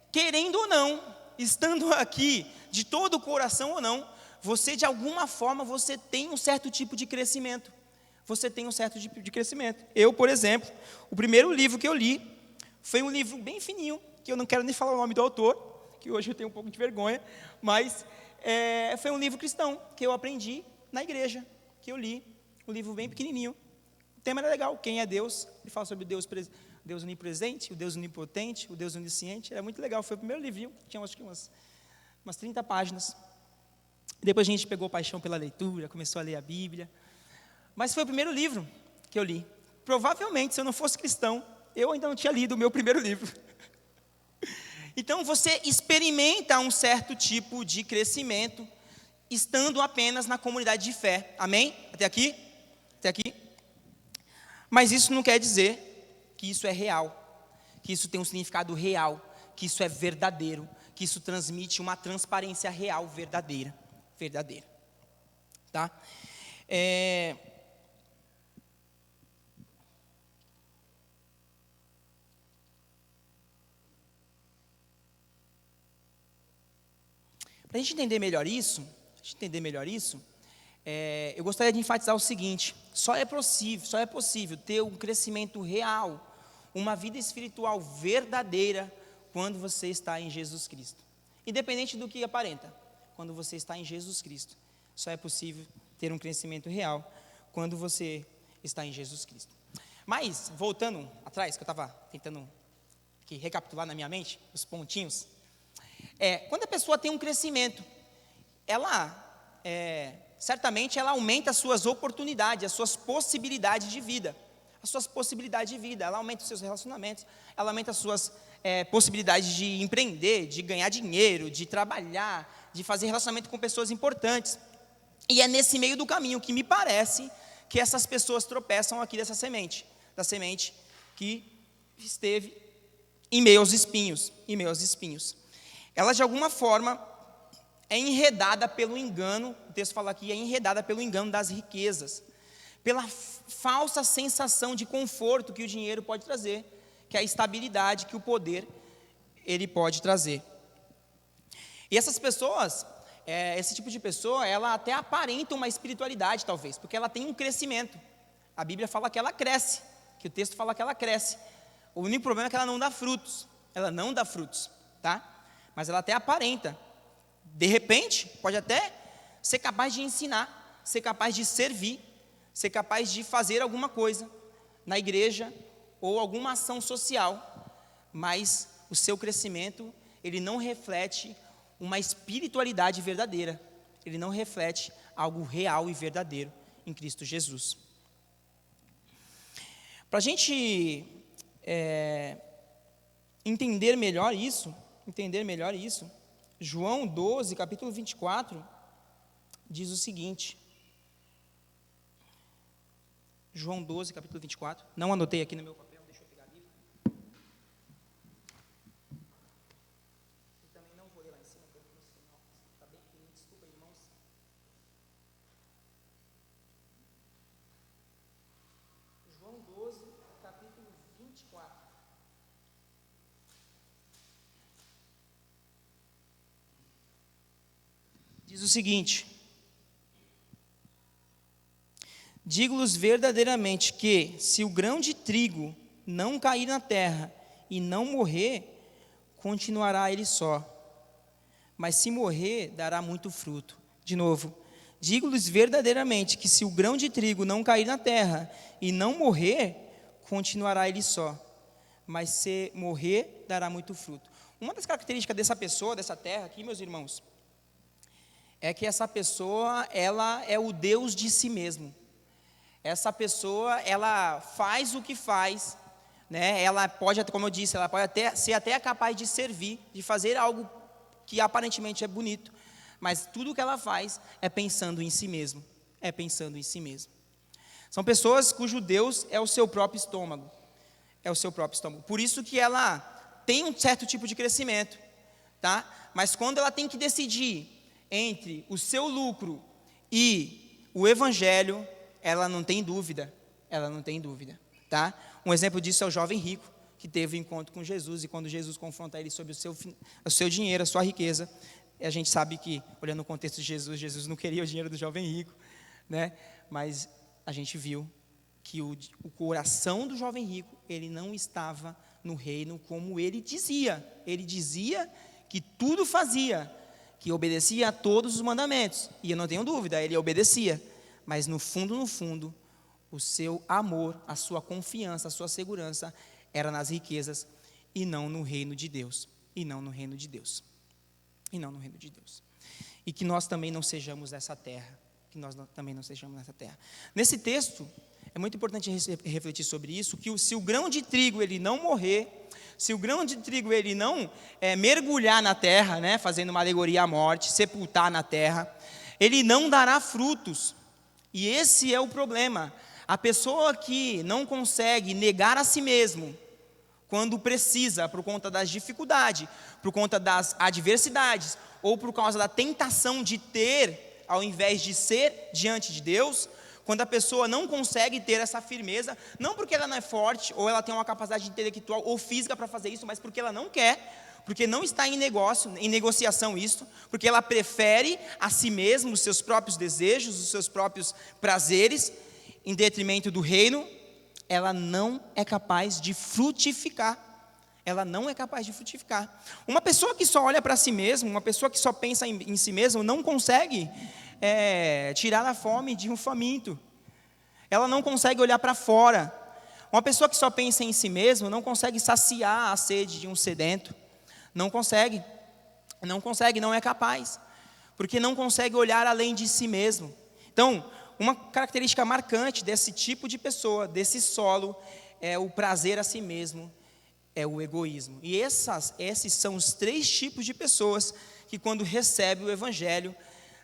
querendo ou não, estando aqui, de todo o coração ou não, você de alguma forma, você tem um certo tipo de crescimento. Você tem um certo tipo de crescimento. Eu, por exemplo, o primeiro livro que eu li, foi um livro bem fininho, que eu não quero nem falar o nome do autor, que hoje eu tenho um pouco de vergonha, mas foi um livro cristão, que eu aprendi na igreja, que eu li, um livro bem pequenininho. O tema era legal, quem é Deus? Ele fala sobre Deus onipresente, o Deus onipotente, o Deus onisciente. Era muito legal, foi o primeiro livrinho, tinha acho que umas 30 páginas. Depois a gente pegou paixão pela leitura, começou a ler a Bíblia. Mas foi o primeiro livro que eu li. Provavelmente, se eu não fosse cristão, eu ainda não tinha lido o meu primeiro livro. Então, você experimenta um certo tipo de crescimento, estando apenas na comunidade de fé. Amém? Até aqui? Até aqui? Mas isso não quer dizer que isso é real, que isso tem um significado real, que isso é verdadeiro, que isso transmite uma transparência real, verdadeira. Tá? Para a gente entender melhor isso, eu gostaria de enfatizar o seguinte: só é possível ter um crescimento real, uma vida espiritual verdadeira, quando você está em Jesus Cristo. Independente do que aparenta, quando você está em Jesus Cristo, só é possível ter um crescimento real, quando você está em Jesus Cristo. Mas, voltando atrás, que eu estava tentando aqui recapitular na minha mente, os pontinhos, quando a pessoa tem um crescimento, certamente ela aumenta as suas oportunidades, as suas possibilidades de vida. Ela aumenta os seus relacionamentos, ela aumenta as suas possibilidades de empreender, de ganhar dinheiro, de trabalhar, de fazer relacionamento com pessoas importantes. E é nesse meio do caminho que me parece que essas pessoas tropeçam aqui da semente que esteve em meio aos espinhos. Ela, de alguma forma, é enredada pelo engano, o texto fala aqui, é enredada pelo engano das riquezas, pela falsa sensação de conforto que o dinheiro pode trazer, que é a estabilidade que o poder ele pode trazer. E essas pessoas, esse tipo de pessoa, ela até aparenta uma espiritualidade, talvez, porque ela tem um crescimento. A Bíblia fala que ela cresce, que o texto fala que ela cresce. O único problema é que ela não dá frutos, tá? Mas ela até aparenta. De repente, pode até ser capaz de ensinar, ser capaz de servir, ser capaz de fazer alguma coisa na igreja ou alguma ação social, mas o seu crescimento, ele não reflete uma espiritualidade verdadeira, ele não reflete algo real e verdadeiro em Cristo Jesus. Para a gente entender melhor isso, João 12, capítulo 24, diz o seguinte. João 12, capítulo 24. Não anotei aqui no meu papel, deixa eu pegar ali. E também não vou ler lá em cima, porque está bem pequeno, desculpa, irmãos. João 12, capítulo 24. Diz o seguinte: digo-lhes verdadeiramente que, se o grão de trigo não cair na terra e não morrer, continuará ele só. Mas se morrer, dará muito fruto. De novo, digo-lhes verdadeiramente que se o grão de trigo não cair na terra e não morrer, continuará ele só, mas se morrer, dará muito fruto. Uma das características dessa pessoa, dessa terra aqui, meus irmãos, é que essa pessoa, ela é o Deus de si mesmo. Essa pessoa, ela faz o que faz, né? Ela pode, como eu disse, ela pode ser até capaz de servir, de fazer algo que aparentemente é bonito, mas tudo que ela faz é pensando em si mesmo, São pessoas cujo Deus é o seu próprio estômago, Por isso que ela tem um certo tipo de crescimento, tá? Mas quando ela tem que decidir entre o seu lucro e o evangelho, ela não tem dúvida, tá? Um exemplo disso é o jovem rico, que teve um encontro com Jesus, e quando Jesus confronta ele sobre o seu dinheiro, a sua riqueza, a gente sabe que, olhando o contexto de Jesus não queria o dinheiro do jovem rico, né? Mas a gente viu que o coração do jovem rico, ele não estava no reino como ele dizia que tudo fazia, que obedecia a todos os mandamentos, e eu não tenho dúvida, ele obedecia, mas no fundo, o seu amor, a sua confiança, a sua segurança, era nas riquezas, e não no reino de Deus, e que nós também não sejamos dessa terra, Nesse texto, é muito importante refletir sobre isso, que se o grão de trigo ele não morrer, se o grão de trigo ele não mergulhar na terra, né, fazendo uma alegoria à morte, sepultar na terra, ele não dará frutos. E esse é o problema. A pessoa que não consegue negar a si mesmo, quando precisa, por conta das dificuldades, por conta das adversidades, ou por causa da tentação de ter, ao invés de ser diante de Deus, quando a pessoa não consegue ter essa firmeza, não porque ela não é forte, ou ela tem uma capacidade intelectual ou física para fazer isso, mas porque ela não quer, porque não está em negociação isso, porque ela prefere a si mesma, os seus próprios desejos, os seus próprios prazeres, em detrimento do reino, ela não é capaz de frutificar. Uma pessoa que só olha para si mesma, uma pessoa que só pensa em si mesma, não consegue tirar a fome de um faminto. Ela não consegue olhar para fora. Uma pessoa que só pensa em si mesma não consegue saciar a sede de um sedento. Não consegue, não é capaz, porque não consegue olhar além de si mesmo. Então, uma característica marcante desse tipo de pessoa, desse solo, é o prazer a si mesmo, é o egoísmo. E esses são os 3 tipos de pessoas que, quando recebem o evangelho,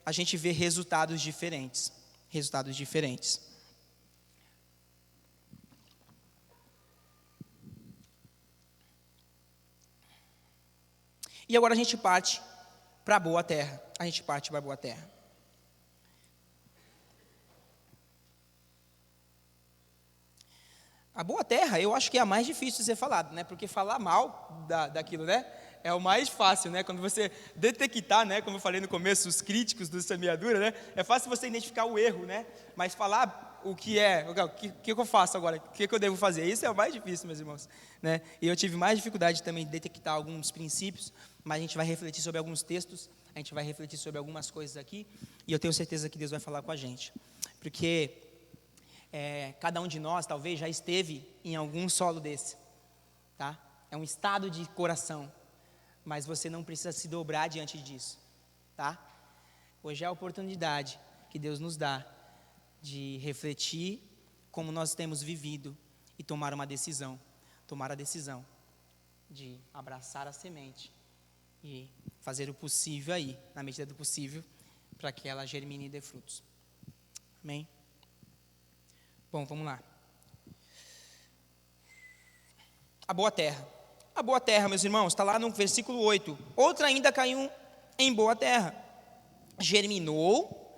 a gente vê resultados diferentes. E agora a gente parte para a boa terra. A boa terra, eu acho que é a mais difícil de ser falada, né? Porque falar mal daquilo, né? É o mais fácil, né? Quando você detectar, né? Como eu falei no começo, os críticos do semeadura, né? É fácil você identificar o erro, né? Mas falar o que eu faço agora? O que eu devo fazer? Isso é o mais difícil, meus irmãos, né? E eu tive mais dificuldade também de detectar alguns princípios, mas a gente vai refletir sobre alguns textos, a gente vai refletir sobre algumas coisas aqui, e eu tenho certeza que Deus vai falar com a gente, porque cada um de nós talvez já esteve em algum solo desse, tá? É um estado de coração, mas você não precisa se dobrar diante disso, tá? Hoje é a oportunidade que Deus nos dá de refletir como nós temos vivido e tomar a decisão de abraçar a semente e fazer o possível aí, na medida do possível, para que ela germine e dê frutos. Amém? Bom, vamos lá. A boa terra, meus irmãos, está lá no versículo 8. Outra ainda caiu em boa terra. Germinou,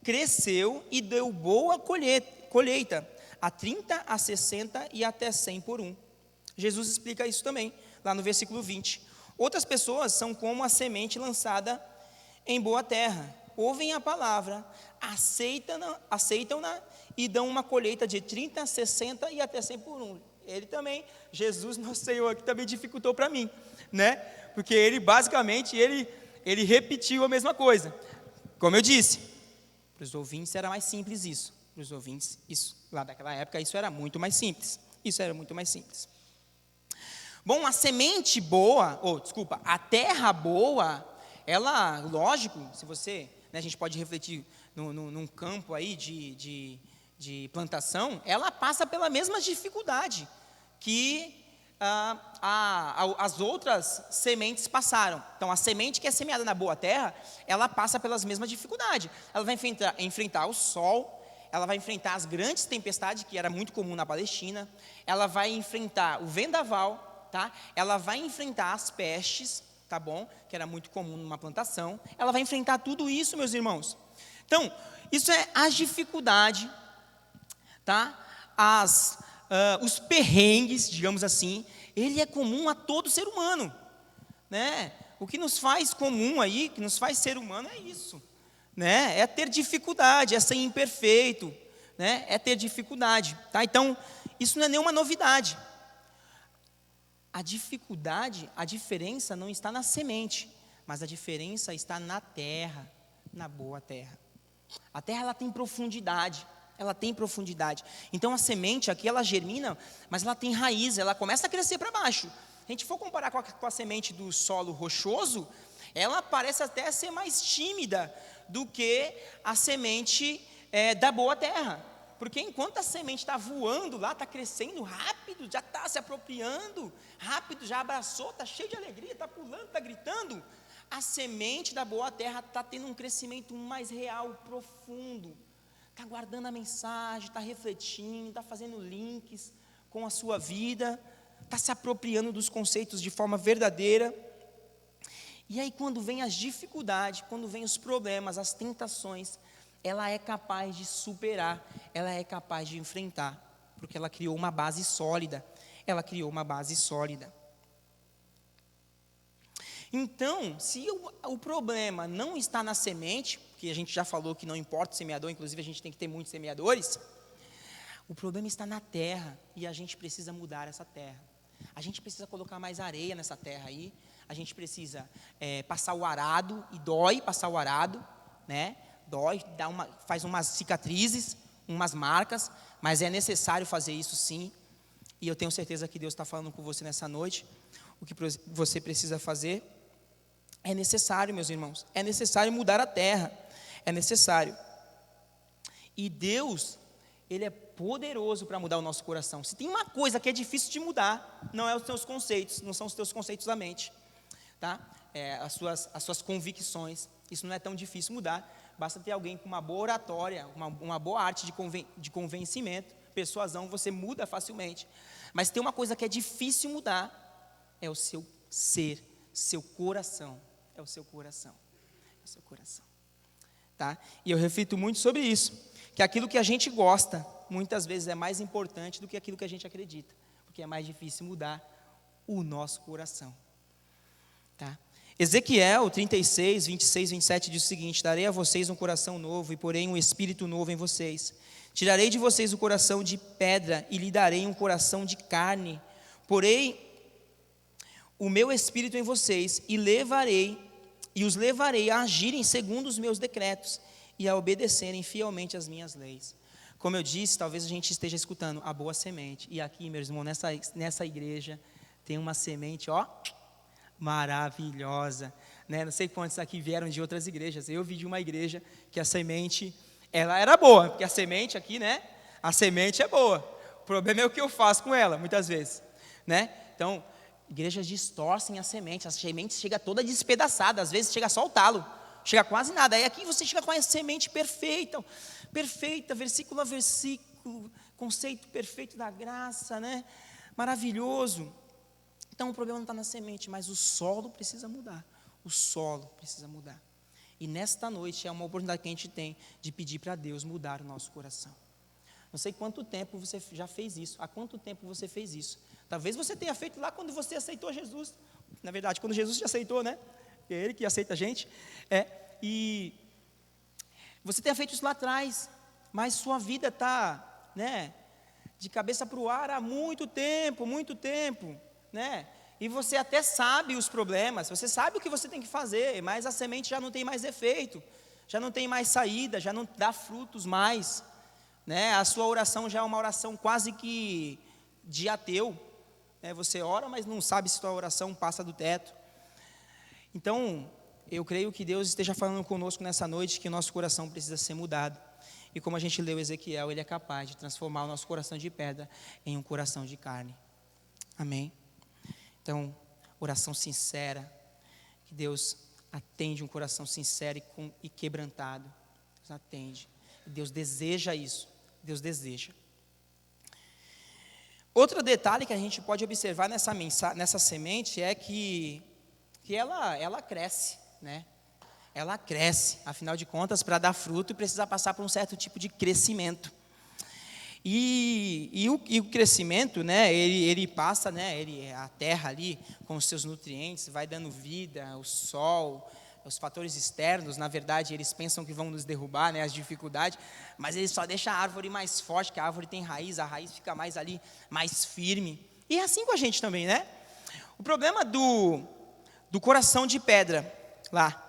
cresceu e deu boa colheita, a 30, a 60 e até 100 por um. Jesus explica isso também, lá no versículo 20. Outras pessoas são como a semente lançada em boa terra. Ouvem a palavra, aceitam-na e dão uma colheita de 30, 60 e até 100 por um. Ele também, Jesus, nosso Senhor, aqui também dificultou para mim, né? Porque ele basicamente, ele repetiu a mesma coisa. como eu disse, para os ouvintes era mais simples isso. Para os ouvintes, isso, lá daquela época, isso era muito mais simples. Isso era muito mais simples. Bom, a semente boa, a terra boa, ela, lógico, se você, né, a gente pode refletir num campo aí de plantação, ela passa pela mesma dificuldade que as outras sementes passaram. Então, a semente que é semeada na boa terra, ela passa pelas mesmas dificuldades. Ela vai enfrentar o sol, ela vai enfrentar as grandes tempestades, que era muito comum na Palestina, ela vai enfrentar o vendaval, tá? Ela vai enfrentar as pestes, tá bom? Que era muito comum numa plantação. Ela vai enfrentar tudo isso, meus irmãos. Então, isso é a dificuldade, tá? Os perrengues, digamos assim, ele é comum a todo ser humano, né? O que nos faz comum aí, que nos faz ser humano é isso, né? É ter dificuldade, é ser imperfeito, né? É ter dificuldade, tá? Então, isso não é nenhuma novidade. A dificuldade, a diferença não está na semente, mas a diferença está na terra, na boa terra. A terra, ela tem profundidade. Ela tem profundidade. Então a semente aqui, ela germina, mas ela tem raiz, ela começa a crescer para baixo. Se a gente for comparar com a semente do solo rochoso, ela parece até ser mais tímida do que a semente da boa terra. Porque enquanto a semente está voando lá, está crescendo rápido, já está se apropriando, rápido, já abraçou, está cheio de alegria, está pulando, está gritando, a semente da boa terra está tendo um crescimento mais real, profundo. Está guardando a mensagem, está refletindo, está fazendo links com a sua vida, está se apropriando dos conceitos de forma verdadeira. E aí, quando vem as dificuldades, quando vem os problemas, as tentações, ela é capaz de superar, ela é capaz de enfrentar, porque ela criou uma base sólida. Ela criou uma base sólida. Então, se o problema não está na semente, que a gente já falou que não importa o semeador, inclusive a gente tem que ter muitos semeadores, o problema está na terra, e a gente precisa mudar essa terra. A gente precisa colocar mais areia nessa terra aí, a gente precisa passar o arado, e dói passar o arado, né? Dói, faz umas cicatrizes, umas marcas, mas é necessário fazer isso sim, e eu tenho certeza que Deus está falando com você nessa noite. O que você precisa fazer é necessário, meus irmãos, é necessário mudar a terra, é necessário. E Deus, Ele é poderoso para mudar o nosso coração. Se tem uma coisa que é difícil de mudar, não é os teus conceitos, não são os teus conceitos da mente, tá? As suas convicções, isso não é tão difícil mudar, basta ter alguém com uma boa oratória, uma boa arte de convencimento, persuasão, você muda facilmente. Mas tem uma coisa que é difícil mudar, é o seu ser, seu coração. É o seu coração, é o seu coração, tá? E eu reflito muito sobre isso, que aquilo que a gente gosta, muitas vezes é mais importante do que aquilo que a gente acredita, porque é mais difícil mudar o nosso coração, tá? Ezequiel 36, 26, 27 diz o seguinte: darei a vocês um coração novo e porei um espírito novo em vocês, tirarei de vocês o coração de pedra e lhe darei um coração de carne, porei o meu espírito em vocês e os levarei a agirem segundo os meus decretos e a obedecerem fielmente as minhas leis. Como eu disse, talvez a gente esteja escutando a boa semente, e aqui, meus irmãos, nessa igreja tem uma semente, ó, maravilhosa, né? Não sei quantos aqui vieram de outras igrejas. Eu vi de uma igreja que a semente, ela era boa, porque a semente aqui, né? A semente é boa. O problema é o que eu faço com ela, muitas vezes, né? Então, igrejas distorcem a semente chega toda despedaçada, às vezes chega só o talo, chega quase nada. Aí aqui você chega com a semente perfeita, versículo a versículo, conceito perfeito da graça, né? Maravilhoso. Então o problema não está na semente, mas o solo precisa mudar. O solo precisa mudar. E nesta noite é uma oportunidade que a gente tem de pedir para Deus mudar o nosso coração. Não sei quanto tempo você já fez isso. Há quanto tempo você fez isso? Talvez você tenha feito lá quando você aceitou Jesus. Na verdade, quando Jesus te aceitou, né? É Ele que aceita a gente. E você tenha feito isso lá atrás, mas sua vida está, né, de cabeça para o ar há muito tempo, né? E você até sabe os problemas, você sabe o que você tem que fazer, mas a semente já não tem mais efeito. já não tem mais saída, já não dá frutos mais, né? A sua oração já é uma oração quase que de ateu, né? Você ora, mas não sabe se sua oração passa do teto. Então, eu creio que Deus esteja falando conosco nessa noite que o nosso coração precisa ser mudado. E como a gente leu Ezequiel, Ele é capaz de transformar o nosso coração de pedra em um coração de carne. Amém? Então, oração sincera, que Deus atende um coração sincero e quebrantado. Deus atende. Deus deseja isso. Deus deseja. Outro detalhe que a gente pode observar nessa semente é que ela cresce, né? Ela cresce, afinal de contas, para dar fruto, precisa passar por um certo tipo de crescimento. E o crescimento, né, ele passa, né, a terra ali, com os seus nutrientes, vai dando vida, o sol, os fatores externos, na verdade, eles pensam que vão nos derrubar, né, as dificuldades, mas ele só deixa a árvore mais forte, que a árvore tem raiz, a raiz fica mais ali, mais firme. E é assim com a gente também, né? O problema do coração de pedra, lá,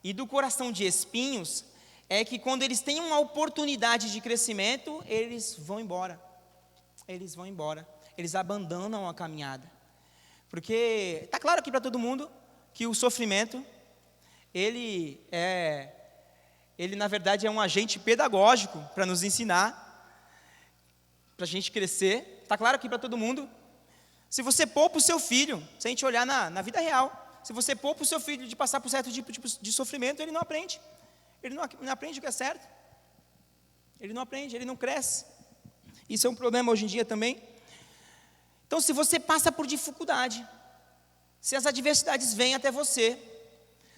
e do coração de espinhos, é que quando eles têm uma oportunidade de crescimento, eles vão embora. Eles vão embora. Eles abandonam a caminhada. Porque está claro aqui para todo mundo que o sofrimento, ele na verdade é um agente pedagógico para nos ensinar, para a gente crescer. Está claro aqui para todo mundo. Se você poupa o seu filho, se a gente olhar na vida real, se você poupa o seu filho de passar por certo tipo de sofrimento, ele não aprende. Ele não aprende o que é certo. Ele não aprende, ele não cresce. Isso é um problema hoje em dia também. Então, se você passa por dificuldade, se as adversidades vêm até você,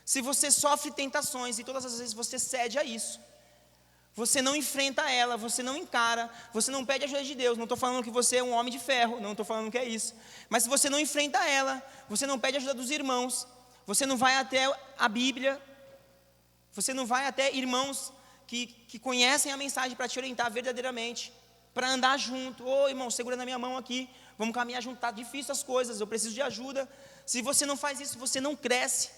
se você sofre tentações e todas as vezes você cede a isso, você não enfrenta ela, você não encara, você não pede ajuda de Deus. Não estou falando que você é um homem de ferro, não estou falando que é isso. Mas se você não enfrenta ela, você não pede ajuda dos irmãos, você não vai até a Bíblia, você não vai até irmãos que conhecem a mensagem para te orientar verdadeiramente, para andar junto. Ô irmão, segura na minha mão aqui, vamos caminhar junto, está difícil as coisas, eu preciso de ajuda. Se você não faz isso, você não cresce.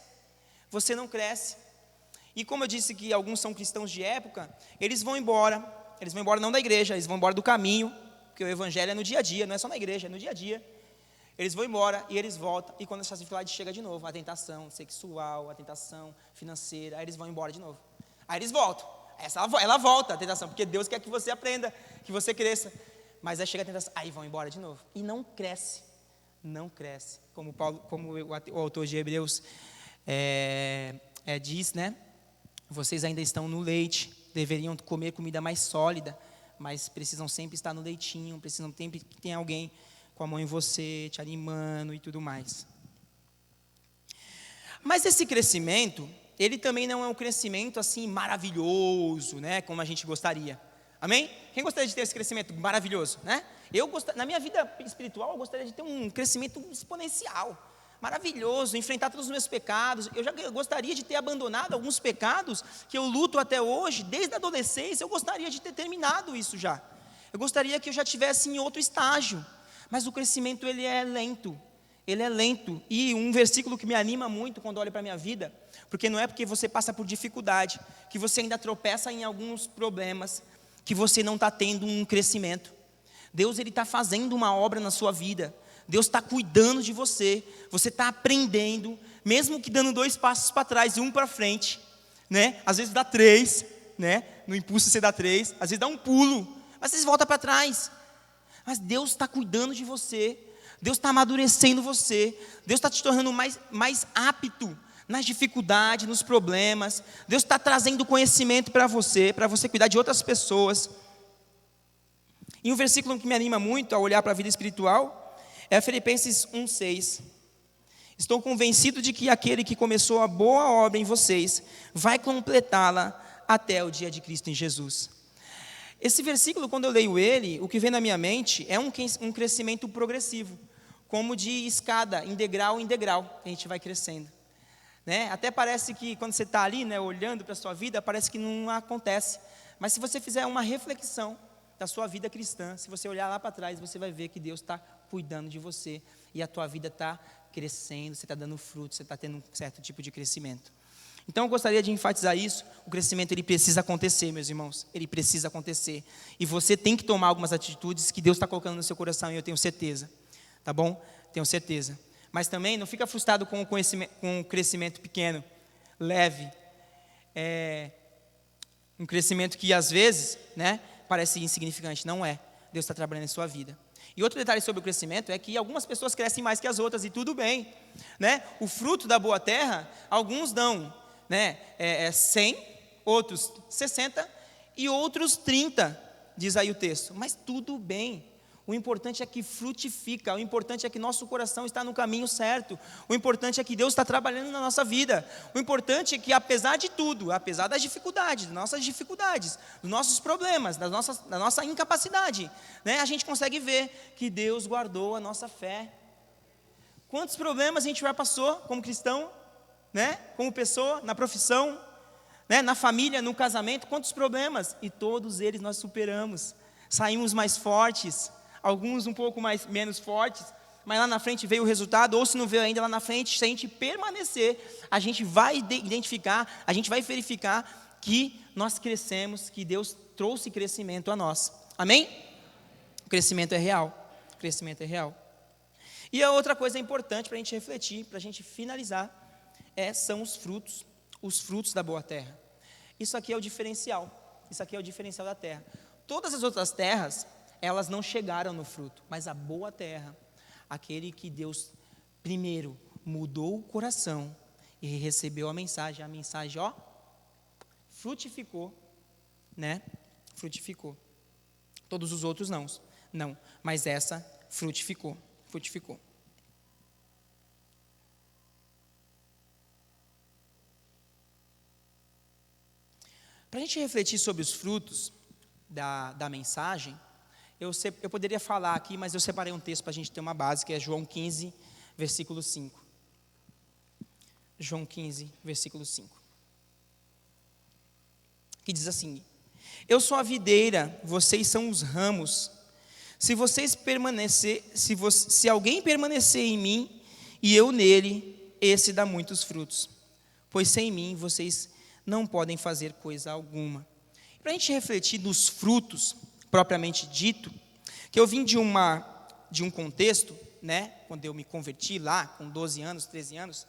Você não cresce. E como eu disse que alguns são cristãos de época, eles vão embora não da igreja, eles vão embora do caminho, porque o evangelho é no dia a dia, não é só na igreja, é no dia a dia. Eles vão embora e eles voltam, e quando essa dificuldade chega de novo, a tentação sexual, a tentação financeira, aí eles vão embora de novo. Aí eles voltam, ela volta a tentação, porque Deus quer que você aprenda, que você cresça. Mas aí chega a tentação, aí vão embora de novo. E não cresce, não cresce. Como o autor de Hebreus diz, né? Vocês ainda estão no leite, deveriam comer comida mais sólida, mas precisam sempre estar no leitinho, precisam sempre que tenha alguém com a mão em você, te animando e tudo mais. Mas esse crescimento, ele também não é um crescimento assim maravilhoso, né, como a gente gostaria. Amém? Quem gostaria de ter esse crescimento maravilhoso, né? Na minha vida espiritual, eu gostaria de ter um crescimento exponencial, maravilhoso, enfrentar todos os meus pecados. Eu gostaria de ter abandonado alguns pecados que eu luto até hoje, desde a adolescência. Eu gostaria de ter terminado isso já. Eu gostaria que eu já estivesse em outro estágio. Mas o crescimento, ele é lento. Ele é lento. E um versículo que me anima muito quando olho para a minha vida, porque não é porque você passa por dificuldade, que você ainda tropeça em alguns problemas, que você não está tendo um crescimento. Deus, ele está fazendo uma obra na sua vida. Deus está cuidando de você. Você está aprendendo, mesmo que dando 2 passos para trás e 1 para frente, né? Às vezes dá 3, né? No impulso você dá 3, às vezes dá um pulo, às vezes volta para trás. Mas Deus está cuidando de você. Deus está amadurecendo você. Deus está te tornando mais apto nas dificuldades, nos problemas. Deus está trazendo conhecimento para você cuidar de outras pessoas. E um versículo que me anima muito a olhar para a vida espiritual é Filipenses 1:6. Estou convencido de que aquele que começou a boa obra em vocês vai completá-la até o dia de Cristo em Jesus. Esse versículo, quando eu leio ele, o que vem na minha mente é um crescimento progressivo, como de escada, em degrau em degrau, a gente vai crescendo, né? Até parece que quando você está ali, né, olhando para a sua vida, parece que não acontece. Mas se você fizer uma reflexão da sua vida cristã, se você olhar lá para trás, você vai ver que Deus está cuidando de você, e a tua vida está crescendo, você está dando fruto, você está tendo um certo tipo de crescimento. Então eu gostaria de enfatizar isso. O crescimento ele precisa acontecer, meus irmãos. Ele precisa acontecer. E você tem que tomar algumas atitudes que Deus está colocando no seu coração, e eu tenho certeza. Tá bom? Tenho certeza. Mas também não fica frustrado com o crescimento pequeno, leve. Um crescimento que às vezes, né, parece insignificante. Não é. Deus está trabalhando em sua vida. E outro detalhe sobre o crescimento é que algumas pessoas crescem mais que as outras, e tudo bem, né? O fruto da boa terra, alguns dão, né, 100, outros 60 e outros 30, diz aí o texto. Mas tudo bem. O importante é que frutifica, o importante é que nosso coração está no caminho certo, o importante é que Deus está trabalhando na nossa vida, o importante é que apesar de tudo, apesar das dificuldades, dos nossos problemas, da nossa incapacidade, né, a gente consegue ver que Deus guardou a nossa fé. Quantos problemas a gente já passou como cristão, né, como pessoa, na profissão, né, na família, no casamento, quantos problemas, e todos eles nós superamos, saímos mais fortes, alguns um pouco menos fortes, mas lá na frente veio o resultado, ou se não veio ainda lá na frente, se a gente permanecer, a gente vai identificar, a gente vai verificar que nós crescemos, que Deus trouxe crescimento a nós. Amém? O crescimento é real. O crescimento é real. E a outra coisa importante para a gente refletir, para a gente finalizar, são os frutos da boa terra. Isso aqui é o diferencial. Isso aqui é o diferencial da terra. Todas as outras terras, elas não chegaram no fruto, mas a boa terra, aquele que Deus primeiro mudou o coração e recebeu a mensagem, frutificou, né? Frutificou. Todos os outros não, mas essa frutificou. Para a gente refletir sobre os frutos da mensagem, eu poderia falar aqui, mas eu separei um texto para a gente ter uma base, que é João 15, versículo 5. João 15, versículo 5. Que diz assim: eu sou a videira, vocês são os ramos. Se alguém permanecer em mim e eu nele, esse dá muitos frutos. Pois sem mim vocês não podem fazer coisa alguma. Para a gente refletir nos frutos, propriamente dito, que eu vim de um contexto, né, quando eu me converti lá, com 12 anos, 13 anos,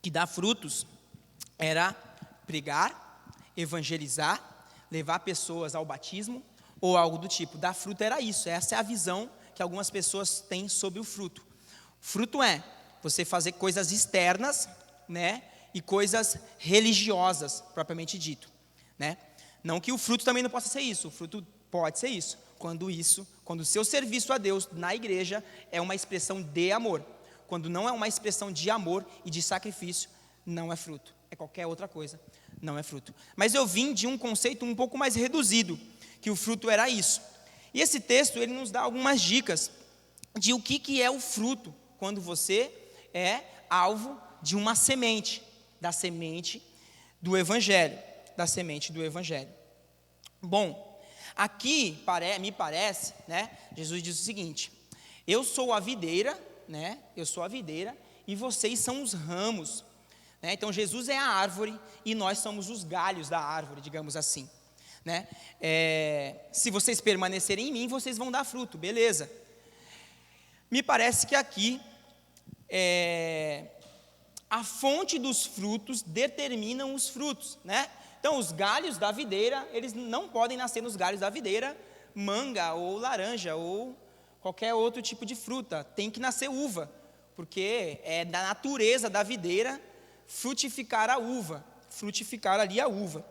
que dar frutos era pregar, evangelizar, levar pessoas ao batismo, ou algo do tipo. Dar fruto era isso, essa é a visão que algumas pessoas têm sobre o fruto. Fruto é você fazer coisas externas, né, e coisas religiosas, propriamente dito, né? Não que o fruto também não possa ser isso, o fruto pode ser isso, quando o seu serviço a Deus na igreja é uma expressão de amor. Quando não é uma expressão de amor e de sacrifício, não é fruto, é qualquer outra coisa, não é fruto. Mas eu vim de um conceito um pouco mais reduzido, que o fruto era isso. E esse texto, ele nos dá algumas dicas de o que é o fruto, quando você é alvo de uma semente, da semente do Evangelho, Bom, aqui me parece, né, Jesus diz o seguinte: eu sou a videira, né, e vocês são os ramos, né? Então Jesus é a árvore e nós somos os galhos da árvore, digamos assim, né? Se vocês permanecerem em mim, vocês vão dar fruto, beleza? Me parece que aqui a fonte dos frutos determinam os frutos, né? Então, os galhos da videira, eles não podem nascer nos galhos da videira manga ou laranja ou qualquer outro tipo de fruta. Tem que nascer uva, porque é da natureza da videira frutificar a uva, frutificar ali a uva,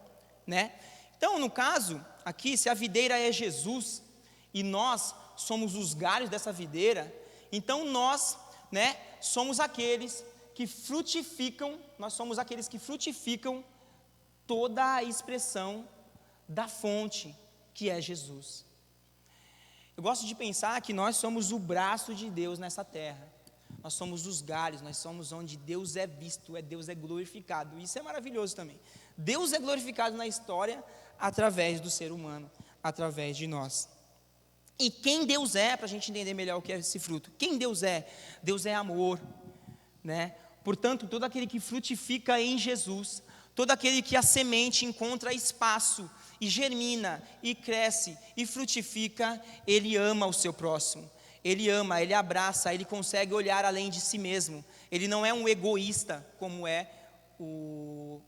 né? Então, no caso aqui, se a videira é Jesus e nós somos os galhos dessa videira, então nós, né, somos aqueles que frutificam, toda a expressão da fonte, que é Jesus. Eu gosto de pensar que nós somos o braço de Deus nessa terra. Nós somos os galhos, nós somos onde Deus é visto, Deus é glorificado. Isso é maravilhoso também. Deus é glorificado na história através do ser humano, através de nós. E quem Deus é, para a gente entender melhor o que é esse fruto. Quem Deus é? Deus é amor. né? Portanto, todo aquele que frutifica em Jesus, todo aquele que a semente encontra espaço e germina e cresce e frutifica, ele ama o seu próximo. Ele ama, ele abraça, ele consegue olhar além de si mesmo. Ele não é um egoísta como é o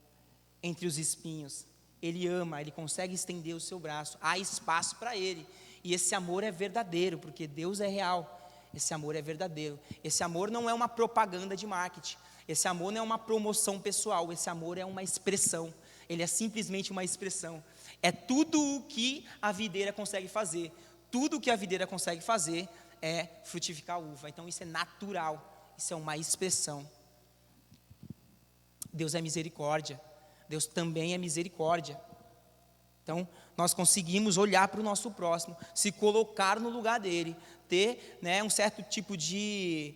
entre os espinhos. Ele ama, ele consegue estender o seu braço. Há espaço para ele. E esse amor é verdadeiro, porque Deus é real. Esse amor é verdadeiro. Esse amor não é uma propaganda de marketing. Esse amor não é uma promoção pessoal. Esse amor é uma expressão. Ele é simplesmente uma expressão. É tudo o que a videira consegue fazer. Tudo o que a videira consegue fazer é frutificar a uva. Então isso é natural. Isso é uma expressão. Deus é misericórdia. Deus também é misericórdia. Então, nós conseguimos olhar para o nosso próximo, se colocar no lugar dele, ter, né, um certo tipo de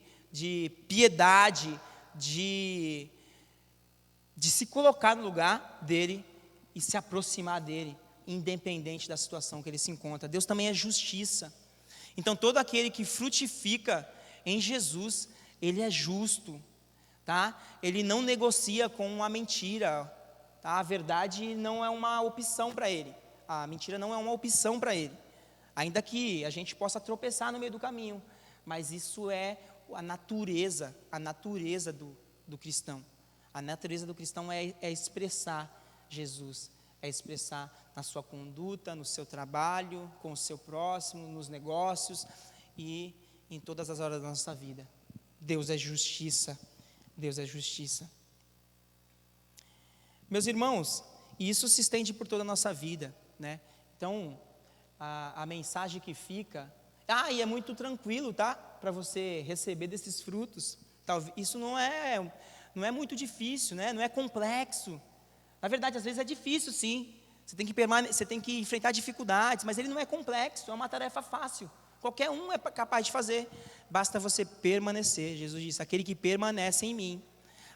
piedade, de se colocar no lugar dele e se aproximar dele, independente da situação que ele se encontra. Deus também é justiça. Então, todo aquele que frutifica em Jesus, ele é justo, tá? Ele não negocia com a mentira, tá? A verdade não é uma opção para ele. A mentira não é uma opção para ele. Ainda que a gente possa tropeçar no meio do caminho, mas isso é a natureza do cristão. A natureza do cristão é expressar Jesus, é expressar na sua conduta, no seu trabalho, com o seu próximo, nos negócios e em todas as horas da nossa vida. Deus é justiça. Deus é justiça. Meus irmãos, e isso se estende por toda a nossa vida, né? Então, a mensagem que fica, e é muito tranquilo, tá? Para você receber desses frutos. Isso não é muito difícil, né? Não é complexo. Na verdade, às vezes é difícil, sim. Você tem que enfrentar dificuldades, mas ele não é complexo, é uma tarefa fácil. Qualquer um é capaz de fazer. Basta você permanecer. Jesus disse: aquele que permanece em mim,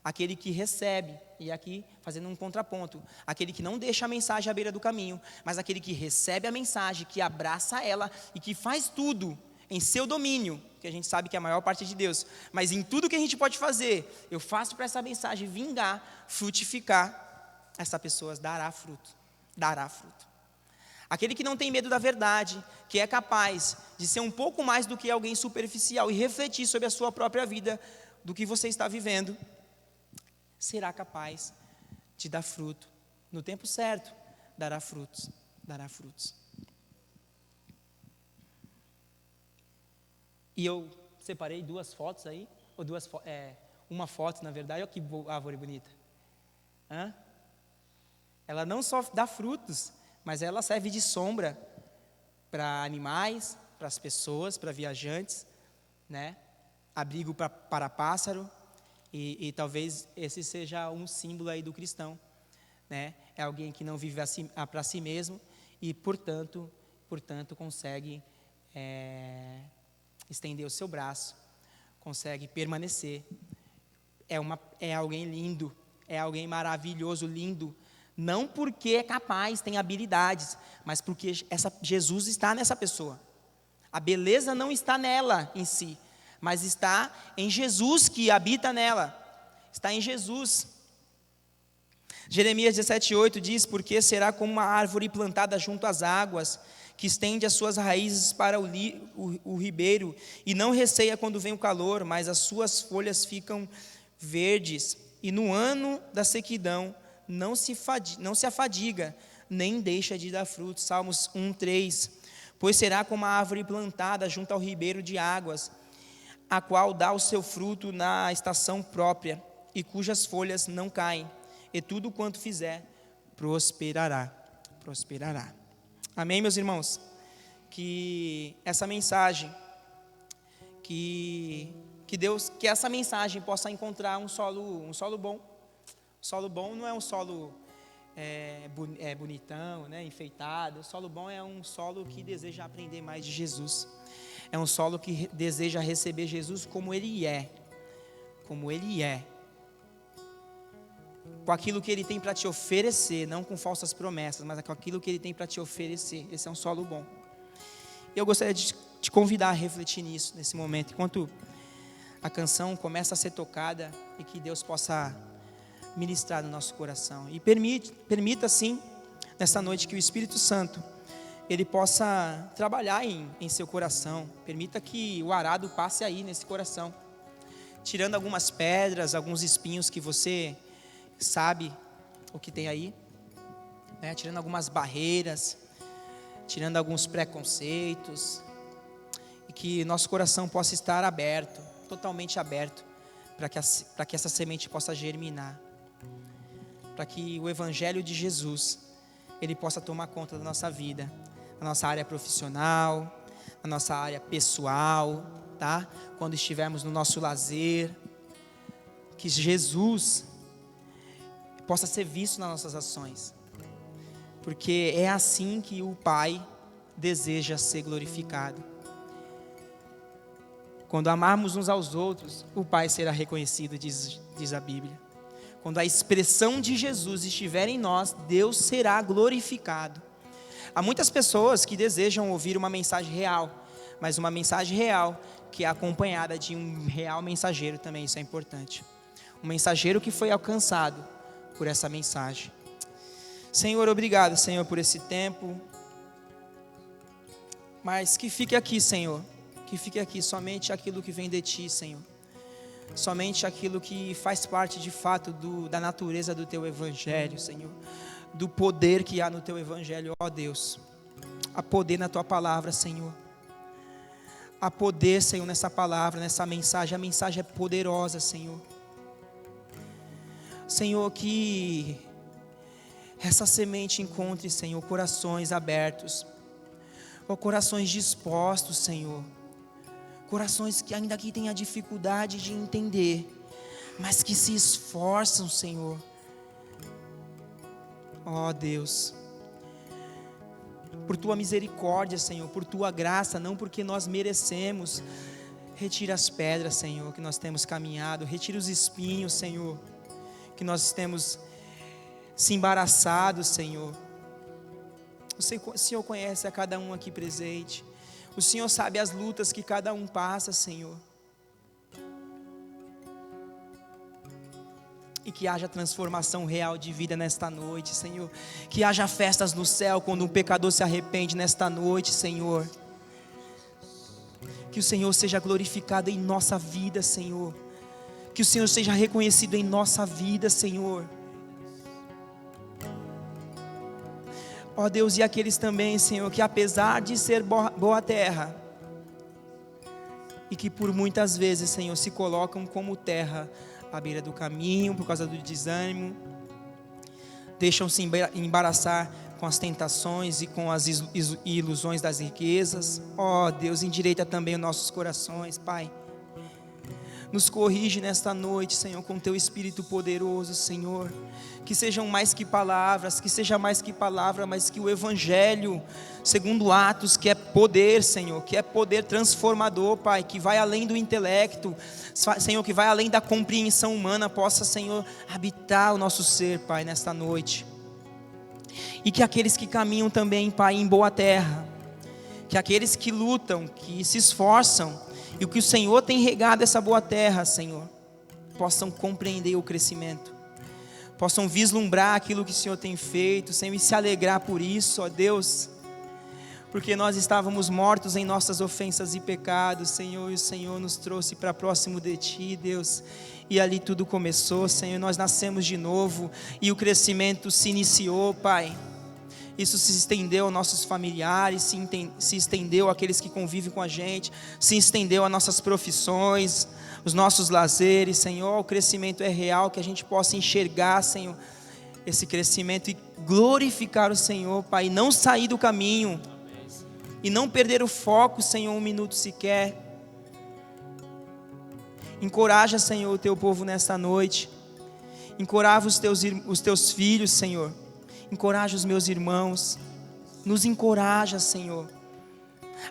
aquele que recebe, e aqui fazendo um contraponto, aquele que não deixa a mensagem à beira do caminho, mas aquele que recebe a mensagem, que abraça ela e que faz tudo em seu domínio, que a gente sabe que é a maior parte de Deus, mas em tudo que a gente pode fazer, eu faço para essa mensagem vingar, frutificar, essa pessoa dará fruto, dará fruto. Aquele que não tem medo da verdade, que é capaz de ser um pouco mais do que alguém superficial e refletir sobre a sua própria vida, do que você está vivendo, será capaz de dar fruto. No tempo certo, dará frutos, dará frutos. E eu separei duas fotos aí, ou uma foto na verdade, olha que árvore bonita. Ela não só dá frutos, mas ela serve de sombra para animais, para as pessoas, para viajantes, né? Abrigo para pássaro, e talvez esse seja um símbolo aí do cristão, né? É alguém que não vive para si mesmo e, portanto consegue estender o seu braço, consegue permanecer. É alguém lindo, é alguém maravilhoso, lindo, não porque é capaz, tem habilidades, mas porque Jesus está nessa pessoa. A beleza não está nela em si, mas está em Jesus que habita nela, está em Jesus. Jeremias 17:8 diz: porque será como uma árvore plantada junto às águas, que estende as suas raízes para o ribeiro, e não receia quando vem o calor, mas as suas folhas ficam verdes, e no ano da sequidão não se afadiga, nem deixa de dar frutos. Salmos 1:3. Pois será como uma árvore plantada junto ao ribeiro de águas, a qual dá o seu fruto na estação própria, e cujas folhas não caem, e tudo quanto fizer prosperará. Amém, meus irmãos? Que essa mensagem, que essa mensagem possa encontrar um solo bom. Solo bom não é um solo bonitão, né, enfeitado. O solo bom é um solo que deseja aprender mais de Jesus. É um solo que deseja receber Jesus como Ele é. Como Ele é. Com aquilo que Ele tem para te oferecer, não com falsas promessas, mas com aquilo que Ele tem para te oferecer. Esse é um solo bom. Eu gostaria de te convidar a refletir nisso, nesse momento, enquanto a canção começa a ser tocada e que Deus possa ministrar no nosso coração. E permita sim, nessa noite, que o Espírito Santo, Ele possa trabalhar em seu coração. Permita que o arado passe aí nesse coração, tirando algumas pedras, alguns espinhos que você sabe o que tem aí, né? Tirando algumas barreiras, tirando alguns preconceitos, e que nosso coração possa estar aberto, totalmente aberto, para que essa semente possa germinar, para que o Evangelho de Jesus, ele possa tomar conta da nossa vida, na nossa área profissional, na nossa área pessoal, tá? Quando estivermos no nosso lazer, que Jesus possa ser visto nas nossas ações, porque é assim que o Pai deseja ser glorificado. Quando amarmos uns aos outros, o Pai será reconhecido, diz a Bíblia. Quando a expressão de Jesus estiver em nós, Deus será glorificado. Há muitas pessoas que desejam ouvir uma mensagem real, mas uma mensagem real que é acompanhada de um real mensageiro também, isso é importante. Um mensageiro que foi alcançado por essa mensagem. Senhor, obrigado, Senhor, por esse tempo. Mas que fique aqui, Senhor, que fique aqui somente aquilo que vem de Ti, Senhor. Somente aquilo que faz parte de fato da natureza do Teu Evangelho, Senhor. Do poder que há no Teu Evangelho, ó Deus. Há poder na Tua palavra, Senhor. Há poder, Senhor, nessa palavra, nessa mensagem. A mensagem é poderosa, Senhor. Senhor, que essa semente encontre, Senhor, corações abertos. Ó, corações dispostos, Senhor. Corações que ainda aqui têm a dificuldade de entender, mas que se esforçam, Senhor. Ó Deus, por Tua misericórdia, Senhor, por Tua graça, não porque nós merecemos, retira as pedras, Senhor, que nós temos caminhado, retira os espinhos, Senhor, que nós temos se embaraçado, Senhor. O Senhor conhece a cada um aqui presente. O Senhor sabe as lutas que cada um passa, Senhor. E que haja transformação real de vida nesta noite, Senhor. Que haja festas no céu quando um pecador se arrepende nesta noite, Senhor. Que o Senhor seja glorificado em nossa vida, Senhor. Que o Senhor seja reconhecido em nossa vida, Senhor. Ó Deus, e aqueles também, Senhor, que apesar de ser boa terra, e que por muitas vezes, Senhor, se colocam como terra à beira do caminho, por causa do desânimo, deixam-se embaraçar com as tentações e com as ilusões das riquezas. Ó Deus, endireita também os nossos corações, Pai. Nos corrige nesta noite, Senhor, com Teu Espírito poderoso, Senhor. Que sejam mais que palavras, que seja mais que palavra, mas que o Evangelho, segundo Atos, que é poder, Senhor, que é poder transformador, Pai, que vai além do intelecto, Senhor, que vai além da compreensão humana, possa, Senhor, habitar o nosso ser, Pai, nesta noite. E que aqueles que caminham também, Pai, em boa terra, que aqueles que lutam, que se esforçam, e o que o Senhor tem regado essa boa terra, Senhor, possam compreender o crescimento, possam vislumbrar aquilo que o Senhor tem feito, Senhor, e se alegrar por isso, ó Deus, porque nós estávamos mortos em nossas ofensas e pecados, Senhor, e o Senhor nos trouxe para próximo de Ti, Deus, e ali tudo começou, Senhor, nós nascemos de novo, e o crescimento se iniciou, Pai. Isso se estendeu aos nossos familiares, se estendeu àqueles que convivem com a gente, se estendeu às nossas profissões, os nossos lazeres, Senhor. O crescimento é real, que a gente possa enxergar, Senhor, esse crescimento e glorificar o Senhor, Pai, e não sair do caminho, e não perder o foco, Senhor, um minuto sequer. Encoraja, Senhor, o Teu povo nesta noite, encoraja os Teus filhos, Senhor. Encoraja os meus irmãos, nos encoraja, Senhor,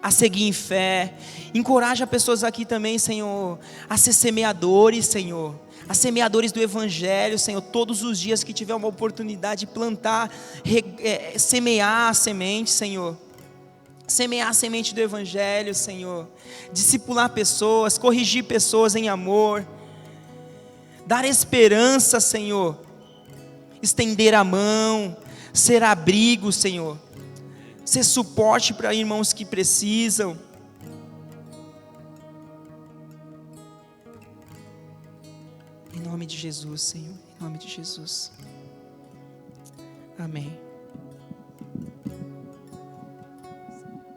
a seguir em fé. Encoraja pessoas aqui também, Senhor, a ser semeadores, Senhor, a semeadores do Evangelho, Senhor, todos os dias que tiver uma oportunidade de plantar, semear a semente, Senhor, semear a semente do Evangelho, Senhor, discipular pessoas, corrigir pessoas em amor, dar esperança, Senhor, estender a mão, ser abrigo, Senhor, ser suporte para irmãos que precisam. Em nome de Jesus, Senhor, em nome de Jesus. Amém.